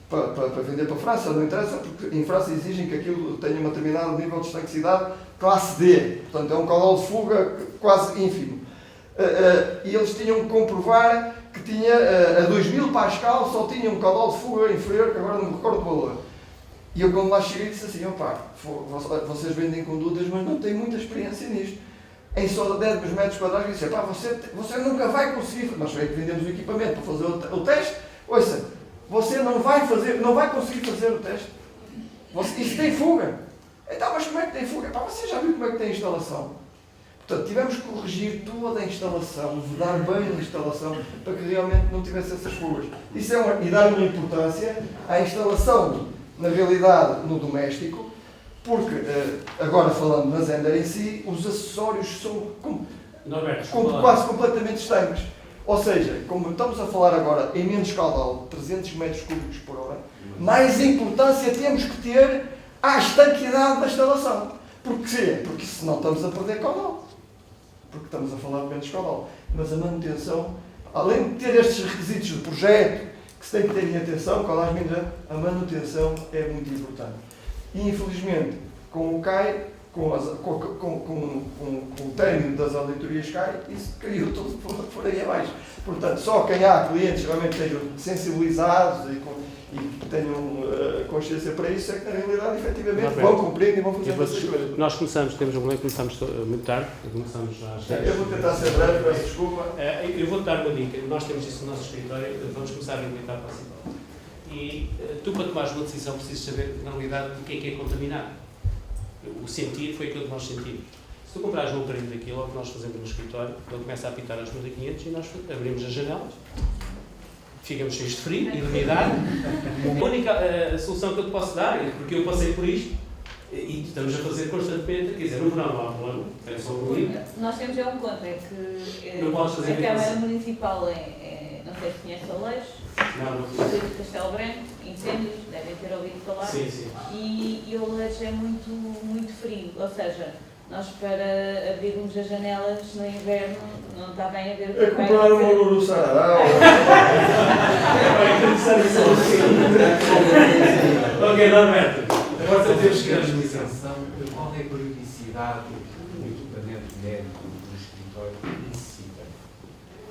para vender para a França, não interessa, porque em França exigem que aquilo tenha um determinado nível de estanquicidade classe D, portanto é um caudal de fuga quase ínfimo. E eles tinham que comprovar que tinha a 2000 Pascal só tinha um caudal de fuga inferior, que agora não me recordo o valor. E eu quando lá cheguei disse assim, opá, vocês vendem condutas, mas não têm muita experiência nisto. Em só 10 metros quadrados, eu disse, pá, você nunca vai conseguir, nós é que vendemos o equipamento para fazer o teste, ouça, você não vai conseguir fazer o teste. Isso tem fuga. Então, mas como é que tem fuga? Pá, você já viu como é que tem a instalação? Portanto, tivemos que corrigir toda a instalação, dar bem na instalação, para que realmente não tivesse essas fugas. Isso e dar uma importância à instalação, na realidade, no doméstico, porque, agora falando na Zender em si, os acessórios são quase completamente estanques. Ou seja, como estamos a falar agora em menos caudal, 300 metros cúbicos por hora, mais importância temos que ter à estanquidade da instalação. Porque senão estamos a perder caudal. Porque estamos a falar de menos caudal. Mas a manutenção, além de ter estes requisitos de projeto, que se tem que ter em atenção, a manutenção é muito importante. E infelizmente, com o CAI, com o término das auditorias CAI, isso caiu tudo por aí abaixo. Portanto, só quem há clientes realmente estejam sensibilizados e que tenham consciência para isso, é que na realidade, efetivamente, vão cumprir e vão fazer essas coisas. Nós temos um problema, começamos muito tarde, começamos às 10. Eu vou tentar ser breve, peço desculpa. Eu vou-te dar uma dica, nós temos isso no nosso escritório, vamos começar a implementar para a cidade. E tu, para tomares uma decisão, precisas saber, na realidade, o que é contaminado. O sentir foi aquilo que nós sentimos. Se tu comprares um aparelho daquilo, é o que nós fazemos no escritório, ele começa a apitar aos 1500 e nós abrimos as janelas, ficamos cheios de frio e de umidade. A única solução que eu te posso dar, porque eu passei por isto, e estamos a fazer constantemente, quer dizer, no verão não há problema, é só o ruim. Nós temos um ponto, é que não podes fazer a Câmara Municipal não sei se conhece a Leix, de Castelo Branco, incêndios, devem ter ouvido falar. Sim, sim. E o Leix é muito, muito frio, ou seja, nós para abrirmos as janelas no inverno não está bem a ver o que vai acontecer. É comprar um Lulu Sarará. Ok, Norberto. Agora temos que ir à licença. Qual é a periodicidade que o equipamento médico do escritório necessita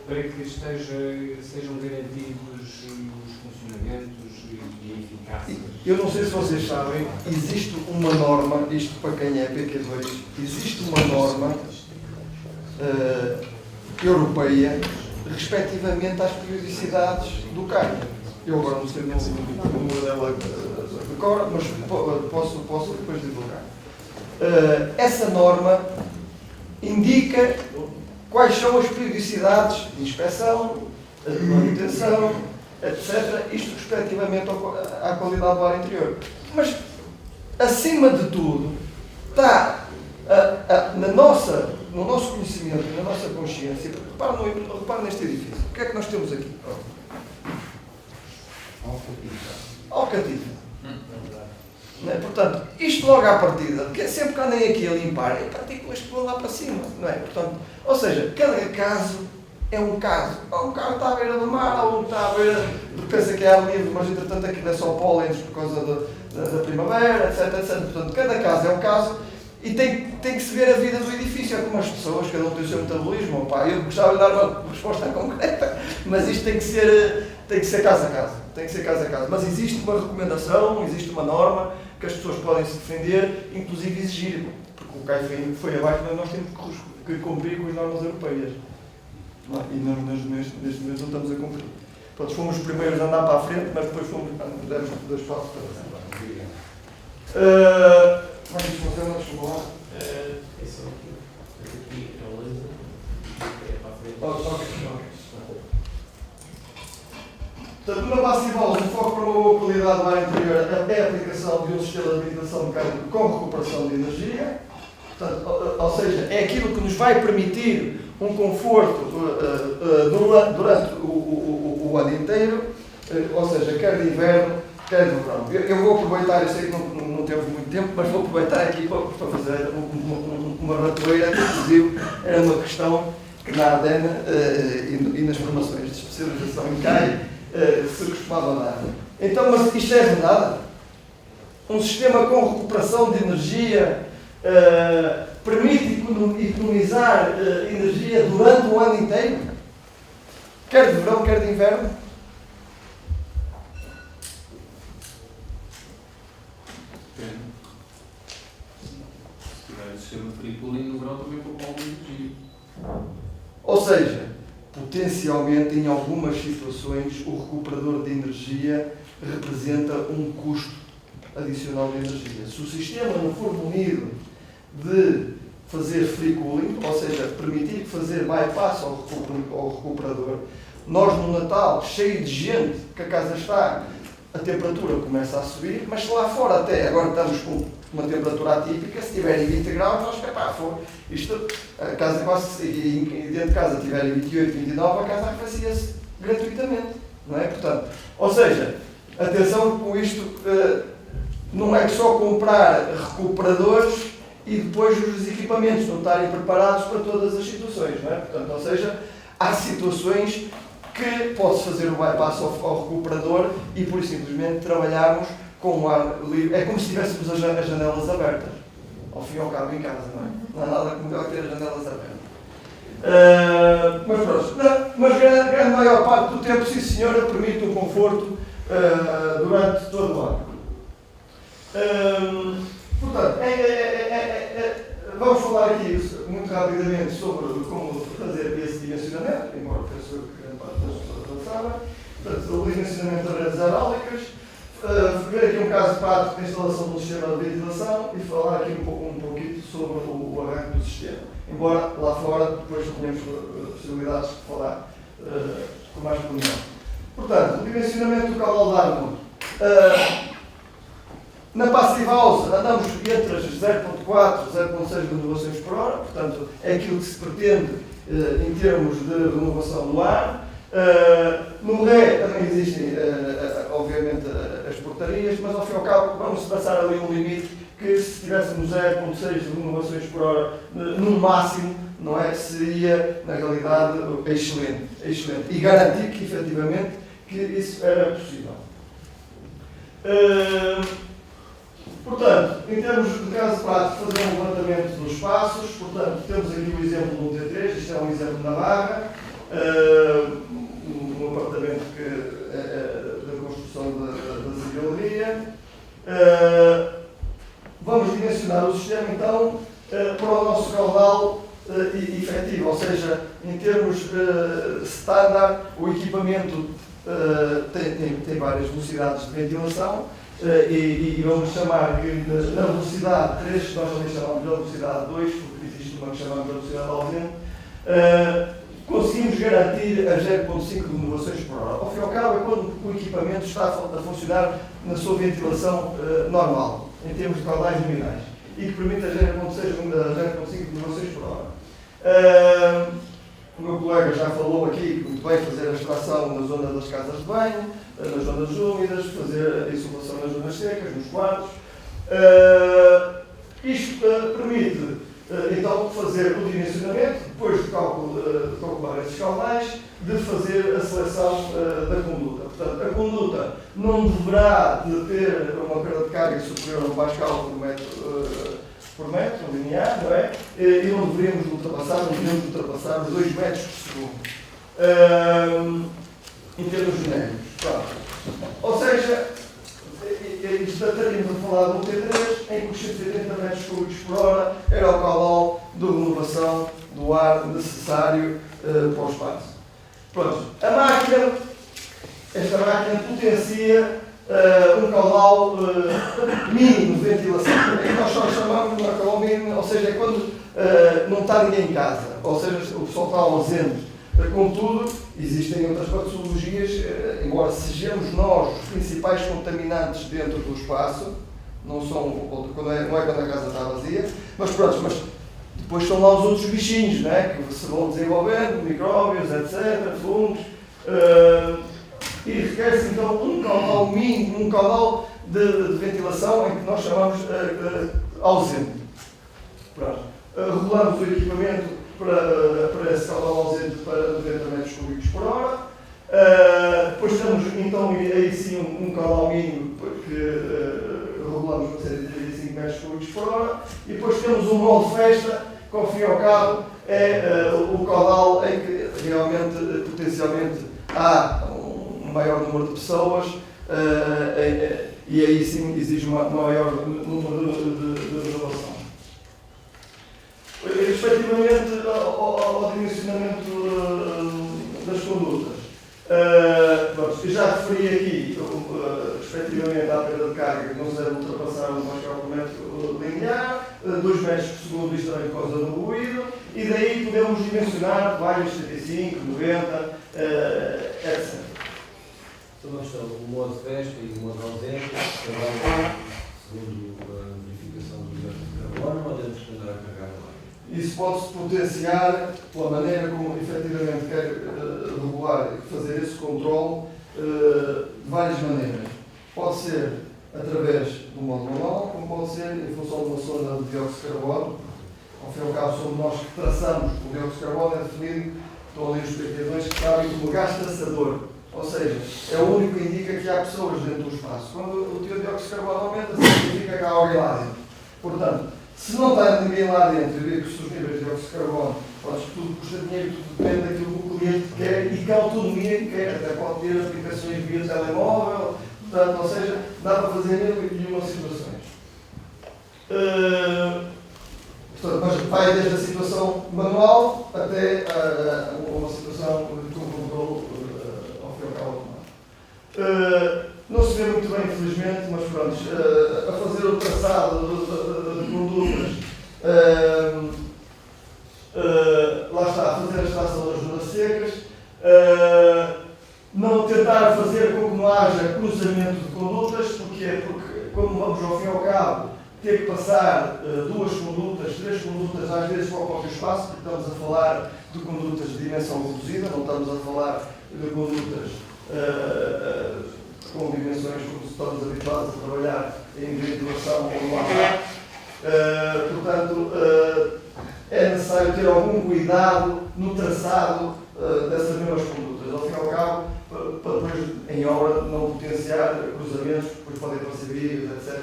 para que sejam garantidos os funcionamentos e a eficácia? Eu não sei se vocês sabem, existe uma norma, isto para quem é PQ2, existe uma norma europeia respectivamente às periodicidades do CAI. Eu agora não sei o número dela de cor, mas posso depois divulgar. Essa norma indica quais são as periodicidades de inspeção, de manutenção, etc., isto respectivamente à qualidade do ar interior. Mas, acima de tudo, está no nosso conhecimento, na nossa consciência. Repare neste edifício. O que é que nós temos aqui? Alcatifa. Portanto, isto logo à partida, porque sempre que andem aqui a limpar, é partículas que vão lá para cima, não é? Portanto, ou seja, cada caso é um caso. Ou um carro está à beira do mar, ou um está à beira, pensa que é ar livre, mas entretanto aquilo é só pólenes por causa da primavera, etc. Portanto, cada caso é um caso e tem que se ver a vida do edifício. É como as pessoas, cada um tem o seu metabolismo. Opa, eu gostava de dar uma resposta concreta, mas isto tem que ser caso a caso. Tem que ser caso a caso. Mas existe uma recomendação, existe uma norma que as pessoas podem se defender, inclusive exigir, porque o CAI foi abaixo, mas nós temos que cumprir com as normas europeias. E nós neste momento não estamos a cumprir. Pronto, fomos os primeiros a andar para a frente, mas depois demos 2 passos para trás. Como é que isto funciona? Desculpa lá. Esse aqui é o laser, é para a frente. Ok. Portanto, uma base civil, o foco para uma boa qualidade do ar interior é a aplicação de um sistema de ventilação mecânica com recuperação de energia. Portanto, ou seja, é aquilo que nos vai permitir um conforto durante o ano inteiro, ou seja, quer de inverno, quer de verão. Eu vou aproveitar, eu sei que não temos muito tempo, mas vou aproveitar aqui para fazer uma ratoeira, que inclusive era uma questão que na ADN e nas formações de especialização em CAI se costumava dar. Então, mas isto é verdade? Um sistema com recuperação de energia permite economizar energia durante o ano inteiro? Quer de verão, quer de inverno? Depende. Se tiver sistema free cooling no verão também poupa alguma energia. Ou seja, potencialmente em algumas situações o recuperador de energia representa um custo adicional de energia. Se o sistema não for munido de fazer free cooling, ou seja, permitir fazer bypass ao recuperador, nós no Natal, cheio de gente que a casa está, a temperatura começa a subir, mas se lá fora até agora estamos com uma temperatura atípica, se tiverem 20 graus, nós isto, a casa quase, e dentro de casa tiverem 28, 29, a casa arrefecia-se gratuitamente, não é? Portanto, ou seja, atenção com isto, não é só comprar recuperadores e depois os equipamentos não estarem preparados para todas as situações, não é? Portanto, ou seja, há situações que pode-se fazer o bypass ao recuperador e por simplesmente trabalharmos com o ar livre. É como se tivéssemos as janelas abertas, ao fim e ao cabo em casa, não é? Não há nada como melhor ter as janelas abertas. Mas pronto, mas grande maior parte do tempo, sim senhora, permite um conforto durante todo o ano. Portanto, vamos falar aqui muito rapidamente sobre como fazer esse dimensionamento, embora penso que grande parte das pessoas não sabem. Portanto, o dimensionamento das redes hidráulicas, ver aqui um caso prático de instalação de um sistema de ventilação e falar aqui um pouquinho sobre o arranque do sistema. Embora lá fora depois tenhamos possibilidades de falar com mais pormenor. Portanto, o dimensionamento do caudal de água. Na passive house andamos entre as 0.4 e 0.6 renovações por hora, portanto é aquilo que se pretende em termos de renovação do ar. No RE também existem, obviamente, as portarias, mas ao fim e ao cabo vamos passar ali um limite que se tivéssemos 0.6 renovações por hora no máximo, não é? Seria, na realidade, excelente. E garantir que, efetivamente, que isso era possível. Portanto, em termos de caso prático, fazer um levantamento dos espaços. Portanto, temos aqui o exemplo do T3, isto é um exemplo na Barra, um apartamento da construção da Zigalaria. Vamos dimensionar o sistema, então, para o nosso caudal efetivo, ou seja, em termos standard, o equipamento tem várias velocidades de ventilação. E vamos chamar que na velocidade 3, nós também chamamos de velocidade 2, porque existe uma que chamamos de velocidade ausente, conseguimos garantir a 0.5 renovações por hora. Ao fim e ao cabo, é quando o equipamento está a funcionar na sua ventilação normal, em termos de caudais nominais, e que permite a 0.5 renovações por hora. O meu colega já falou aqui que muito bem fazer a extração na zona das casas de banho, nas zonas úmidas, fazer a insolação nas zonas secas, nos quartos. Isto permite, então, fazer o dimensionamento, depois de calcular esses caudais, de fazer a seleção da conduta. Portanto, a conduta não deverá ter uma perda de carga superior a 1 pascal por metro linear, não é? E não deveríamos ultrapassar os 2 metros por segundo. Em termos genéricos. Claro. Ou seja, estaríamos a falar de um T3 em que os 180 metros cúbicos por hora era o caudal de renovação do ar necessário para o espaço. Pronto. Esta máquina potencia um caudal mínimo de ventilação. É que nós só chamamos de um caudal mínimo, ou seja, é quando não está ninguém em casa, ou seja, o pessoal está ausente. Contudo, existem outras patologias, embora sejamos nós os principais contaminantes dentro do espaço, não é quando a casa está vazia, mas pronto, mas depois são lá os outros bichinhos, né, que se vão desenvolvendo, micróbios, etc., fungos, e requer-se então um caudal mínimo, um caudal de ventilação em que nós chamamos ausente. Pronto. Regulamos o equipamento para esse caudal ausente para 90 metros cúbicos por hora. Depois temos então aí sim um caudal mínimo que regulamos uma série de 35 metros cúbicos por hora, e depois temos um molde festa, que ao fim e ao cabo é o caudal em que realmente, potencialmente, há um maior número de pessoas e aí sim exige um maior número de renovação. Respectivamente ao dimensionamento das condutas, já referi aqui, respectivamente à perda de carga, que não se deve ultrapassar o mais comprimento linear, 2 metros por segundo, isto também por causa do ruído, e daí podemos dimensionar vários 75, 90, etc. Então, nós estamos o modo Vespa e o modo ausente, trabalham segundo a verificação do dióxido de carbono, ou devemos andar a carregar mais? Isso pode-se potenciar pela maneira como efetivamente quer regular e fazer esse controle de várias maneiras. Pode ser através do modo manual, como pode ser em função de uma sonda de dióxido de carbono. Ao fim e ao cabo, somos nós que traçamos o dióxido de carbono, é definido, estão ali os PQ2 que sabem como gás traçador. Ou seja, é o único que indica que há pessoas dentro do espaço. Quando o dióxido de carbono aumenta, significa que há alguém lá dentro. Portanto, se não está ninguém lá dentro e vê que os níveis de dióxido de carbono, tudo custa dinheiro, tudo depende daquilo que o cliente quer e que a autonomia que quer, até pode ter aplicações via telemóvel, portanto, ou seja, dá para fazer mil e uma situações. Portanto, mas vai desde a situação manual até uma situação de controle ao fim e ao cabo automático. Não se vê muito bem, infelizmente, mas pronto, a fazer o traçado de condutas, lá está, a fazer a extração das zonas secas, não tentar fazer com que não haja cruzamento de condutas, porque como vamos ao fim e ao cabo ter que passar 2 condutas, 3 condutas, às vezes para o próprio espaço, porque estamos a falar de condutas de dimensão reduzida, não estamos a falar de condutas com dimensões como estamos habituados a trabalhar em ventilação ou no ar. Portanto, é necessário ter algum cuidado no traçado dessas mesmas condutas. Ao fim e ao cabo, para depois, em obra, não potenciar cruzamentos, depois podem aparecer vias, etc.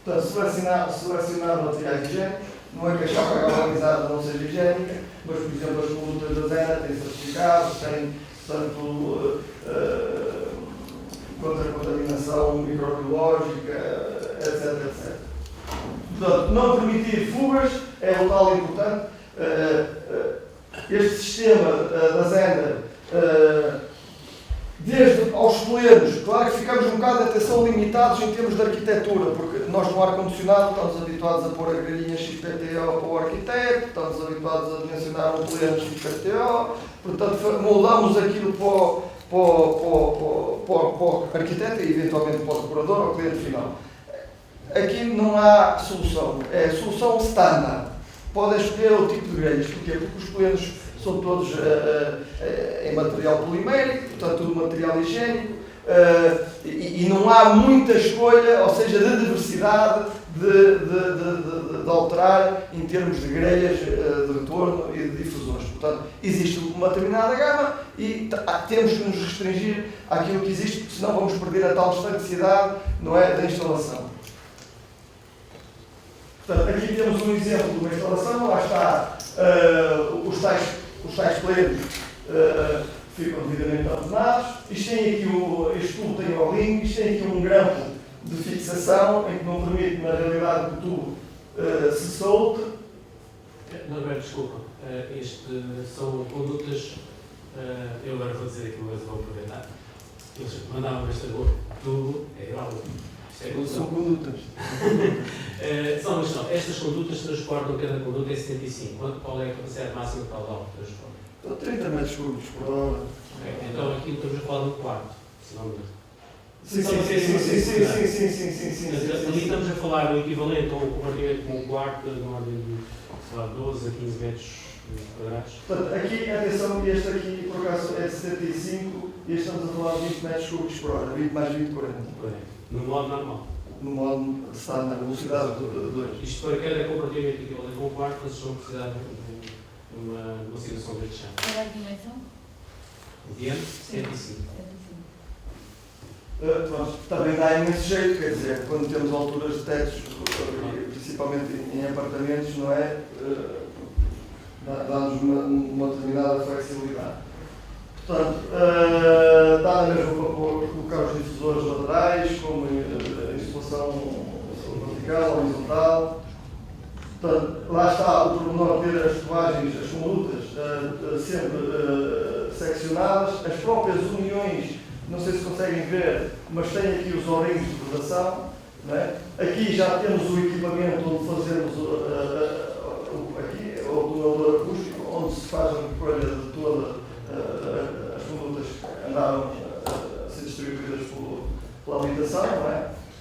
Portanto, selecionar materiais higiênicos, não é que a chapa galvanizada não seja higiênica, mas, por exemplo, as condutas da Zena têm certificados, têm, portanto, contra a contaminação microbiológica, etc. Portanto, não permitir fugas é o tal importante. Este sistema da Zender, desde aos plenos, claro que ficamos um bocado de atenção limitados em termos de arquitetura, porque nós no ar-condicionado estamos habituados a pôr a grelhinha XPTO para o arquiteto, estamos habituados a dimensionar um pleno XPTO, portanto moldamos aquilo para o arquiteto e eventualmente para o decorador ou cliente final. Aqui não há solução, é solução standard. Podem escolher o tipo de grelhas, porquê? Porque os plenos são todos em material polimérico, portanto tudo material higiênico, e não há muita escolha, ou seja, de diversidade de alterar em termos de grelhas de retorno e de difusores. Portanto, existe uma determinada gama e temos que nos restringir àquilo que existe, porque senão vamos perder a tal estaticidade, não é, da instalação. Portanto, aqui temos um exemplo de uma instalação, lá está os tais plenos ficam devidamente ordenados. Isto tem aqui este tubo tem o ring, isto tem aqui um grampo de fixação em que não permite, na realidade, que o tubo se solte. Norberto, desculpa, são condutas, eu agora vou dizer aqui, mas vou aproveitar. Eles mandavam este tubo, é hidráulico. São condutas. Só uma questão, estas condutas transportam, cada conduta é 75. Qual é a capacidade máxima de caudal de transporte? 30 metros cúbicos por hora. Okay. Então aqui estamos a falar de um quarto, se não me engano. Sim. Ali estamos a falar do equivalente a um compartimento com um quarto, de uma ordem de, sei lá, 12 a 15 metros quadrados. Portanto, aqui, atenção, este aqui, por acaso, é de 75 e este estamos a falar de 20 metros cúbicos por hora, 20 mais 20, 40. No modo normal. No modo standard, velocidade 2. Isto para cada compartimento equivalente a um quarto, vocês vão precisar de uma situação de chão. Qual é a dimensão? O diâmetro, 75. também dá imenso jeito, quer dizer, quando temos alturas de tetos, principalmente em apartamentos, não é? Dá-nos uma determinada flexibilidade. Portanto, dá mesmo para colocar os difusores laterais, como instalação vertical, horizontal. Portanto, lá está o pormenor de ter as toagens, as condutas, sempre seccionadas, as próprias uniões, não sei se conseguem ver, mas tem aqui os O-rings de vedação. Não é? Aqui já temos o equipamento onde fazemos aqui, o tunelador acústico, onde se faz a recolha de todas as condutas que andaram a ser distribuídas pela habitação, não é?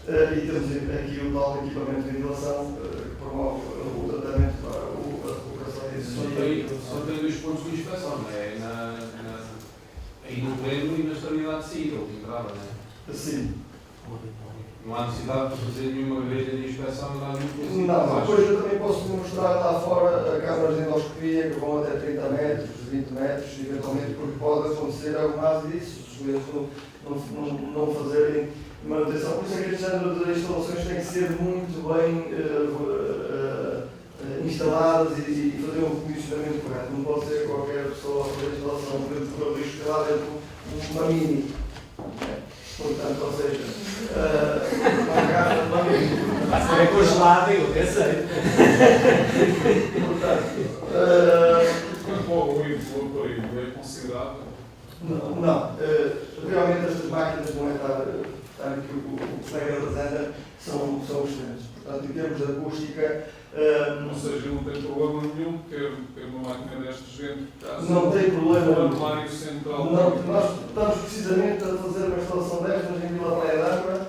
E temos aqui o tal equipamento de ventilação que promove o tratamento para a recuperação e a Só tem 2 pontos de inspeção, não é? Aí no pleno e na estabilidade de saída, o que entrava, não é? Sim. Não há necessidade de fazer nenhuma grelha de inspeção, não há nenhum. Não, depois eu também posso mostrar lá fora câmaras de endoscopia que vão até 30 metros, 20 metros, eventualmente, porque pode acontecer algo mais disso, os clientes não fazerem manutenção. Por isso é que este género de instalações tem que ser muito bem instaladas e fazer um condicionamento correto. Não pode ser qualquer pessoa a fazer a instalação dentro do risco lá dentro de uma mini. Portanto, ou seja, uma garrafa de uma mini. Vai ser congelada, eu até sei. O apoio é considerável? Não. Realmente estas máquinas não é estar que o colega da Zanda são excelentes. Portanto, em termos de acústica. Ou seja, não tem problema nenhum ter uma máquina deste género. Não tem problema. O armário central. Não, nós estamos precisamente a fazer uma instalação destas em Vila Praia d'Âncora.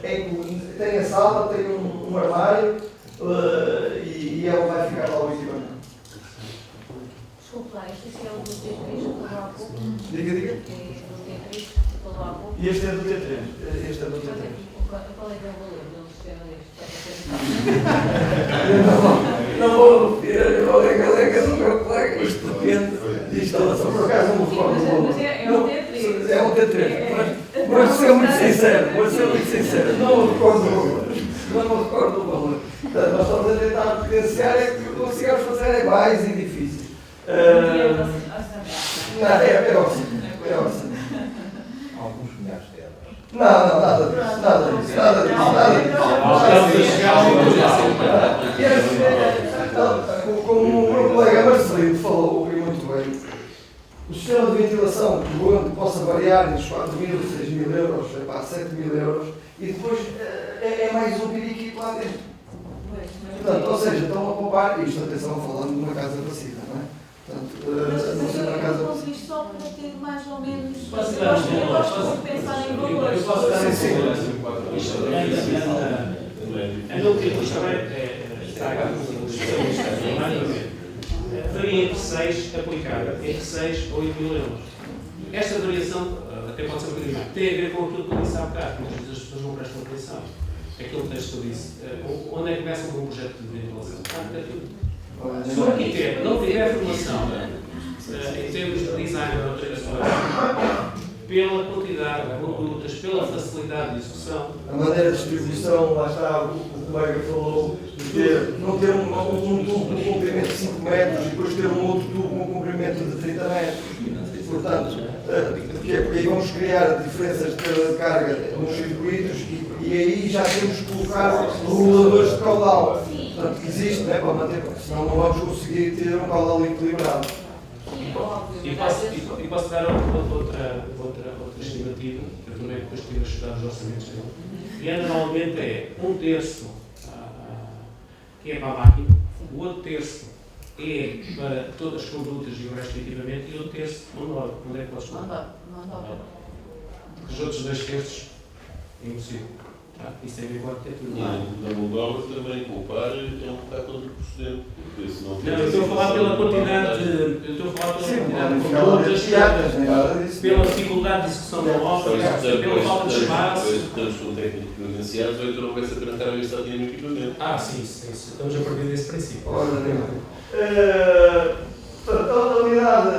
Tem a sala, tem um armário e ela vai ficar lá o equipamento. Desculpa lá, este é o do T3 que falou há pouco. Diga. É do T3 que falou há pouco. E este é do T3. Este é do T3. Qual é que é o valor do sistema deste? Não vou repetir a colega do meu colega, isto depende de instalação. Por acaso não me recordo. Mas é um T3. É um T3. Vou ser muito sincero, não me recordo do valor. Portanto, nós estamos a tentar potenciar que consigamos fazer iguais e difíceis. Não, é ótimo. Alguns milhares de euros. Não, nada disso. Como o meu colega Marcelino falou muito bem, o sistema de ventilação que possa variar entre 4.000 e 6.000 euros, 7.000 euros, e depois é mais um periquito lá dentro. Portanto, ou seja, estão a poupar isto, atenção, falando de uma casa vacina, não é? Portanto, não ser uma casa Eu vacina. isto só para ter mais ou menos. Posso Eu dar gosto de pensar em valores. Eu posso dar Sim. A meu tempo, isto também está a varia entre 6, aplicada, entre 6 ou 8 mil euros. Esta variação, até pode ser um bocadinho mais, tem a ver com aquilo que eu disse há bocado, que muitas vezes as pessoas não prestam atenção. Aquele texto que eu disse, onde é que começa com um projeto de ventilação? Se o arquiteto não tiver formação em termos de design ou de pela quantidade de condutas, pela facilidade de execução. A maneira de distribuição, lá está, o colega falou, de não ter um tubo com comprimento de 5 metros e depois ter um outro tubo com comprimento de 30 metros. Portanto, porque aí vamos criar diferenças de perda de carga nos circuitos e aí já temos que colocar reguladores de caudal. Portanto, que existe, né, para manter, porque senão não vamos conseguir ter um caudal equilibrado. E posso dar outra estimativa, que eu também depois tive a estudar os orçamentos dele, e normalmente é um terço que é para a máquina, o outro terço é para todas as condutas e o resto do equipamento, e o outro terço mão. Onde é que podes mandar? Porque os outros 2 terços é impossível. Isso é bem quanto é tudo. Na mão de obra também poupar é um bocado contraproducente. Não, eu estou a falar pela quantidade de condutas, pela dificuldade de execução da obra, pela falta de espaço. Estamos com técnicos credenciados, ou então não vai se apresentar a gastar dinheiro no equipamento. Sim, estamos a partir desse princípio. Portanto, a unidade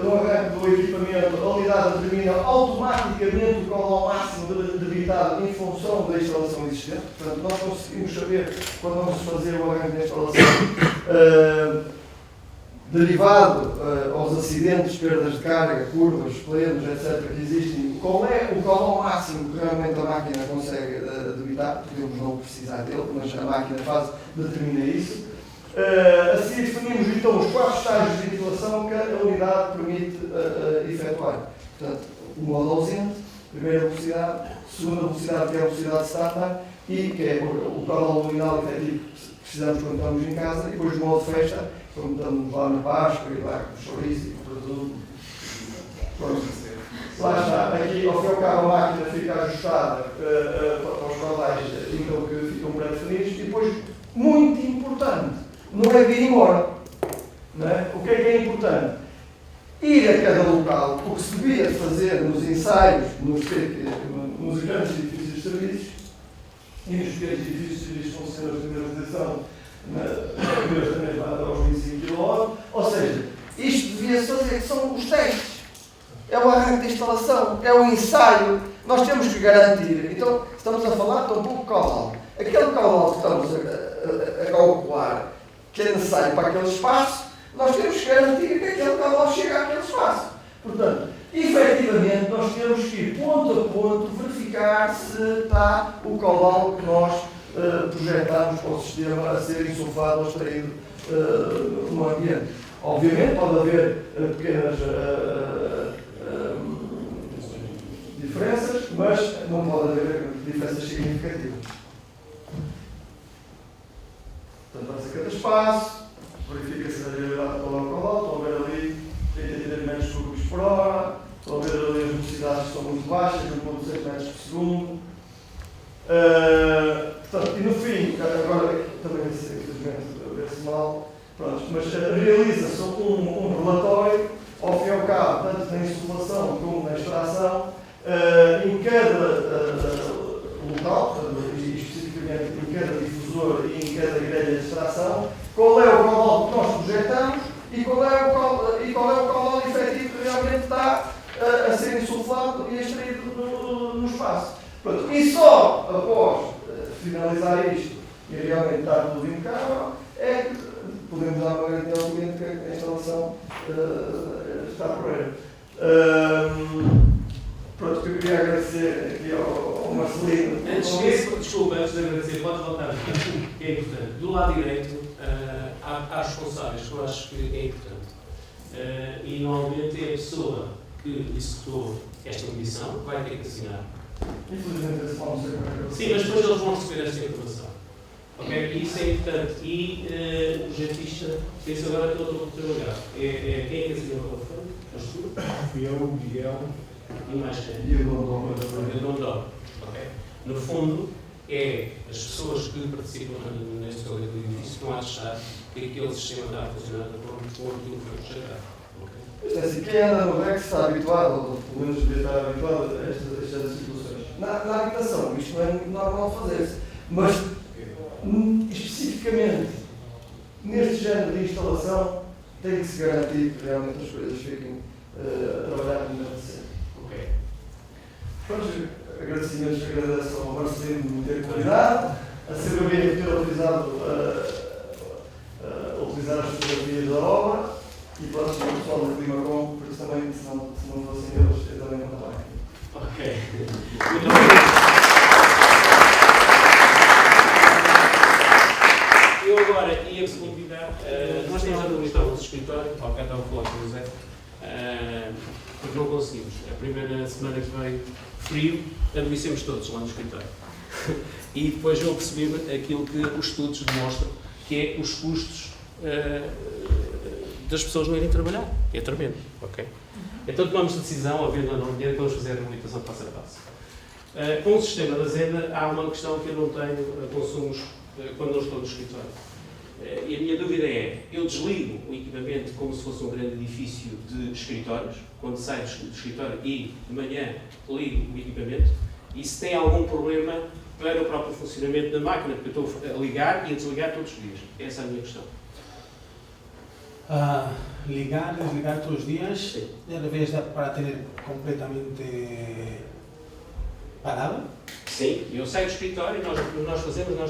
do arranque do equipamento, a unidade determina automaticamente o caudal máximo debitado em função da instalação existente. Portanto, nós conseguimos saber, quando vamos fazer o arranque da instalação, derivado aos acidentes, perdas de carga, curvas, plenos, etc., que existem, qual é o caudal máximo que realmente a máquina consegue debitar. Podemos não precisar dele, mas a máquina determina isso. Assim definimos então os 4 estágios de ventilação que a unidade permite efetuar. Portanto, o modo ausente, primeira velocidade, segunda velocidade, que é a velocidade standard, e que é o caudal nominal efetivo que precisamos quando estamos em casa, e depois o modo festa, quando estamos lá na Páscoa e lá com o chouriço e com o presunto. Lá está, aqui ao fim e ao cabo a máquina fica ajustada aos caudais então, que ficam pré-definidos, e depois, muito importante, não é vir embora. Não é? O que é importante? Ir a cada local, o que se devia fazer nos ensaios, nos grandes edifícios de serviços, e nos pequenos edifícios de serviços que funcionam na primeira realização, também aos 25 km, ou seja, isto devia-se fazer, que são os testes. É o arranque da instalação, é o ensaio. Nós temos que garantir. Então, estamos a falar de um pouco caudal. Aquele caudal que estamos a calcular, que é necessário para aquele espaço, nós temos que garantir que aquele caudal chega àquele espaço. Portanto, efetivamente, nós temos que ir ponto a ponto verificar se está o caudal que nós projetamos para o sistema a ser insuflado ou extraído no ambiente. Obviamente, pode haver pequenas diferenças, mas não pode haver diferenças significativas. Portanto, vai-se a cada espaço, verifica-se a realidade do caudal, estão a ver ali 33 metros cúbicos por hora, estão a ver ali as velocidades que são muito baixas, 1,6 metros por segundo. Portanto, e no fim, agora também vê-se mal, pronto, mas realiza-se um relatório, ao fim e ao cabo, tanto na insuflação como na extração, em cada local, e especificamente em cada difusor e em cada grelha de extração, qual é o caudal que nós projetamos e qual é o caudal efetivo que realmente está a ser insuflado e extraído no espaço. Pronto, e só após finalizar isto e realmente estar tudo impecável, é que podemos dar uma garantia ao cliente que a instalação está porreira. Pronto, eu queria agradecer aqui ao Marcelino. Antes de agradecer, pode voltar. É importante. Do lado direito, há responsáveis, que eu acho que é importante. E normalmente é a pessoa que executou esta medição que vai ter que assinar. Infelizmente, esse não sei como é que sim, mas depois eles vão receber esta informação. Ok? Isso é importante. E o jetista, esse agora é todo o teu lugar. Quem é que assinou o telefone? Fui eu, o Miguel. E mais quem? E o Dondó. Ok? No fundo, é as pessoas que participam neste projeto do edifício estão a achar que aquele sistema está a funcionar de acordo com aquilo que foi projetado. Okay? Assim, quem anda no REC está habituado, ou pelo menos devia estar habituado a estas situações. Na habitação, isto não é muito normal fazer-se, mas especificamente neste género de instalação tem que se garantir que realmente as coisas fiquem a trabalhar como deve ser. Ok. Pronto, agradecimentos, agradeço ao Marcelino de me ter convidado, a CBB de ter autorizado utilizar as fotografias da obra e pronto, o pessoal da Climacom, por isso também, se não fossem eles, eu também não estava aqui. Ok. Muito obrigado. Eu agora ia-vos convidar, nós temos a lista do escritório, ao cá estava a falar com o José, porque não conseguimos. A primeira semana que veio frio, adoecemos todos lá no escritório. E depois eu percebi aquilo que os estudos demonstram, que é os custos das pessoas não irem trabalhar. É tremendo, ok? Então tomamos a decisão, havendo ou não dinheiro, que vamos fazer a reabilitação passo a passo. Com o sistema da Zenda, há uma questão que eu não tenho consumos quando não estou no escritório. E a minha dúvida é, eu desligo o equipamento como se fosse um grande edifício de escritórios, quando saio do escritório e de manhã ligo o equipamento, e se tem algum problema para o próprio funcionamento da máquina, porque eu estou a ligar e a desligar todos os dias. Essa é a minha questão. Ligar, desligar todos os dias, Sim. de vez para ter completamente parado. Sim, eu saio do escritório, nós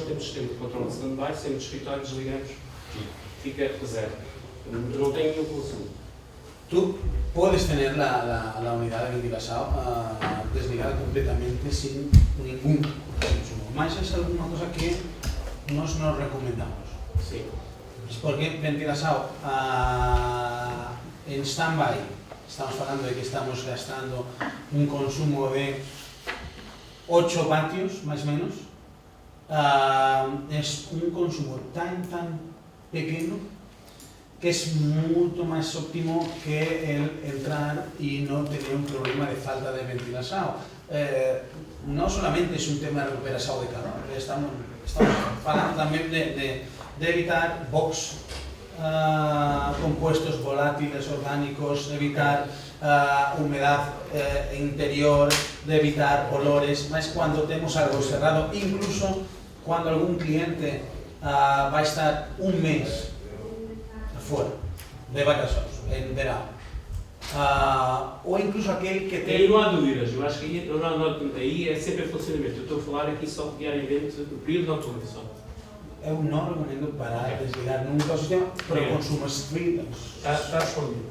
temos sistema de controle de stand-by, saímos do escritório, desligamos, fica zero. Não tenho nenhum consumo. Tú puedes tener la unidad de ventilación desligada completamente sin ningún consumo. Más es alguna cosa que nos recomendamos. Sim. Porque ventilación en stand-by, estamos hablando de que estamos gastando un consumo de 8 vatios, más o menos. Es un consumo tan pequeño que es mucho más óptimo que el entrar y no tener un problema de falta de ventilación. No solamente es un tema de recuperación de calor, estamos hablando también de evitar box, compuestos volátiles orgánicos, de evitar humedad interior, de evitar olores, más cuando tenemos algo cerrado, incluso cuando algún cliente va a estar un mes fuera, de vacaciones, en verano. Ou incluso aquele que tem... Aí não há dúvidas, eu acho que aí é sempre funcionamento. Eu estou a falar aqui só diariamente do período de autorização. Eu não recomendo parar, desligar nunca o sistema, para o consumo estrito. Está respondido.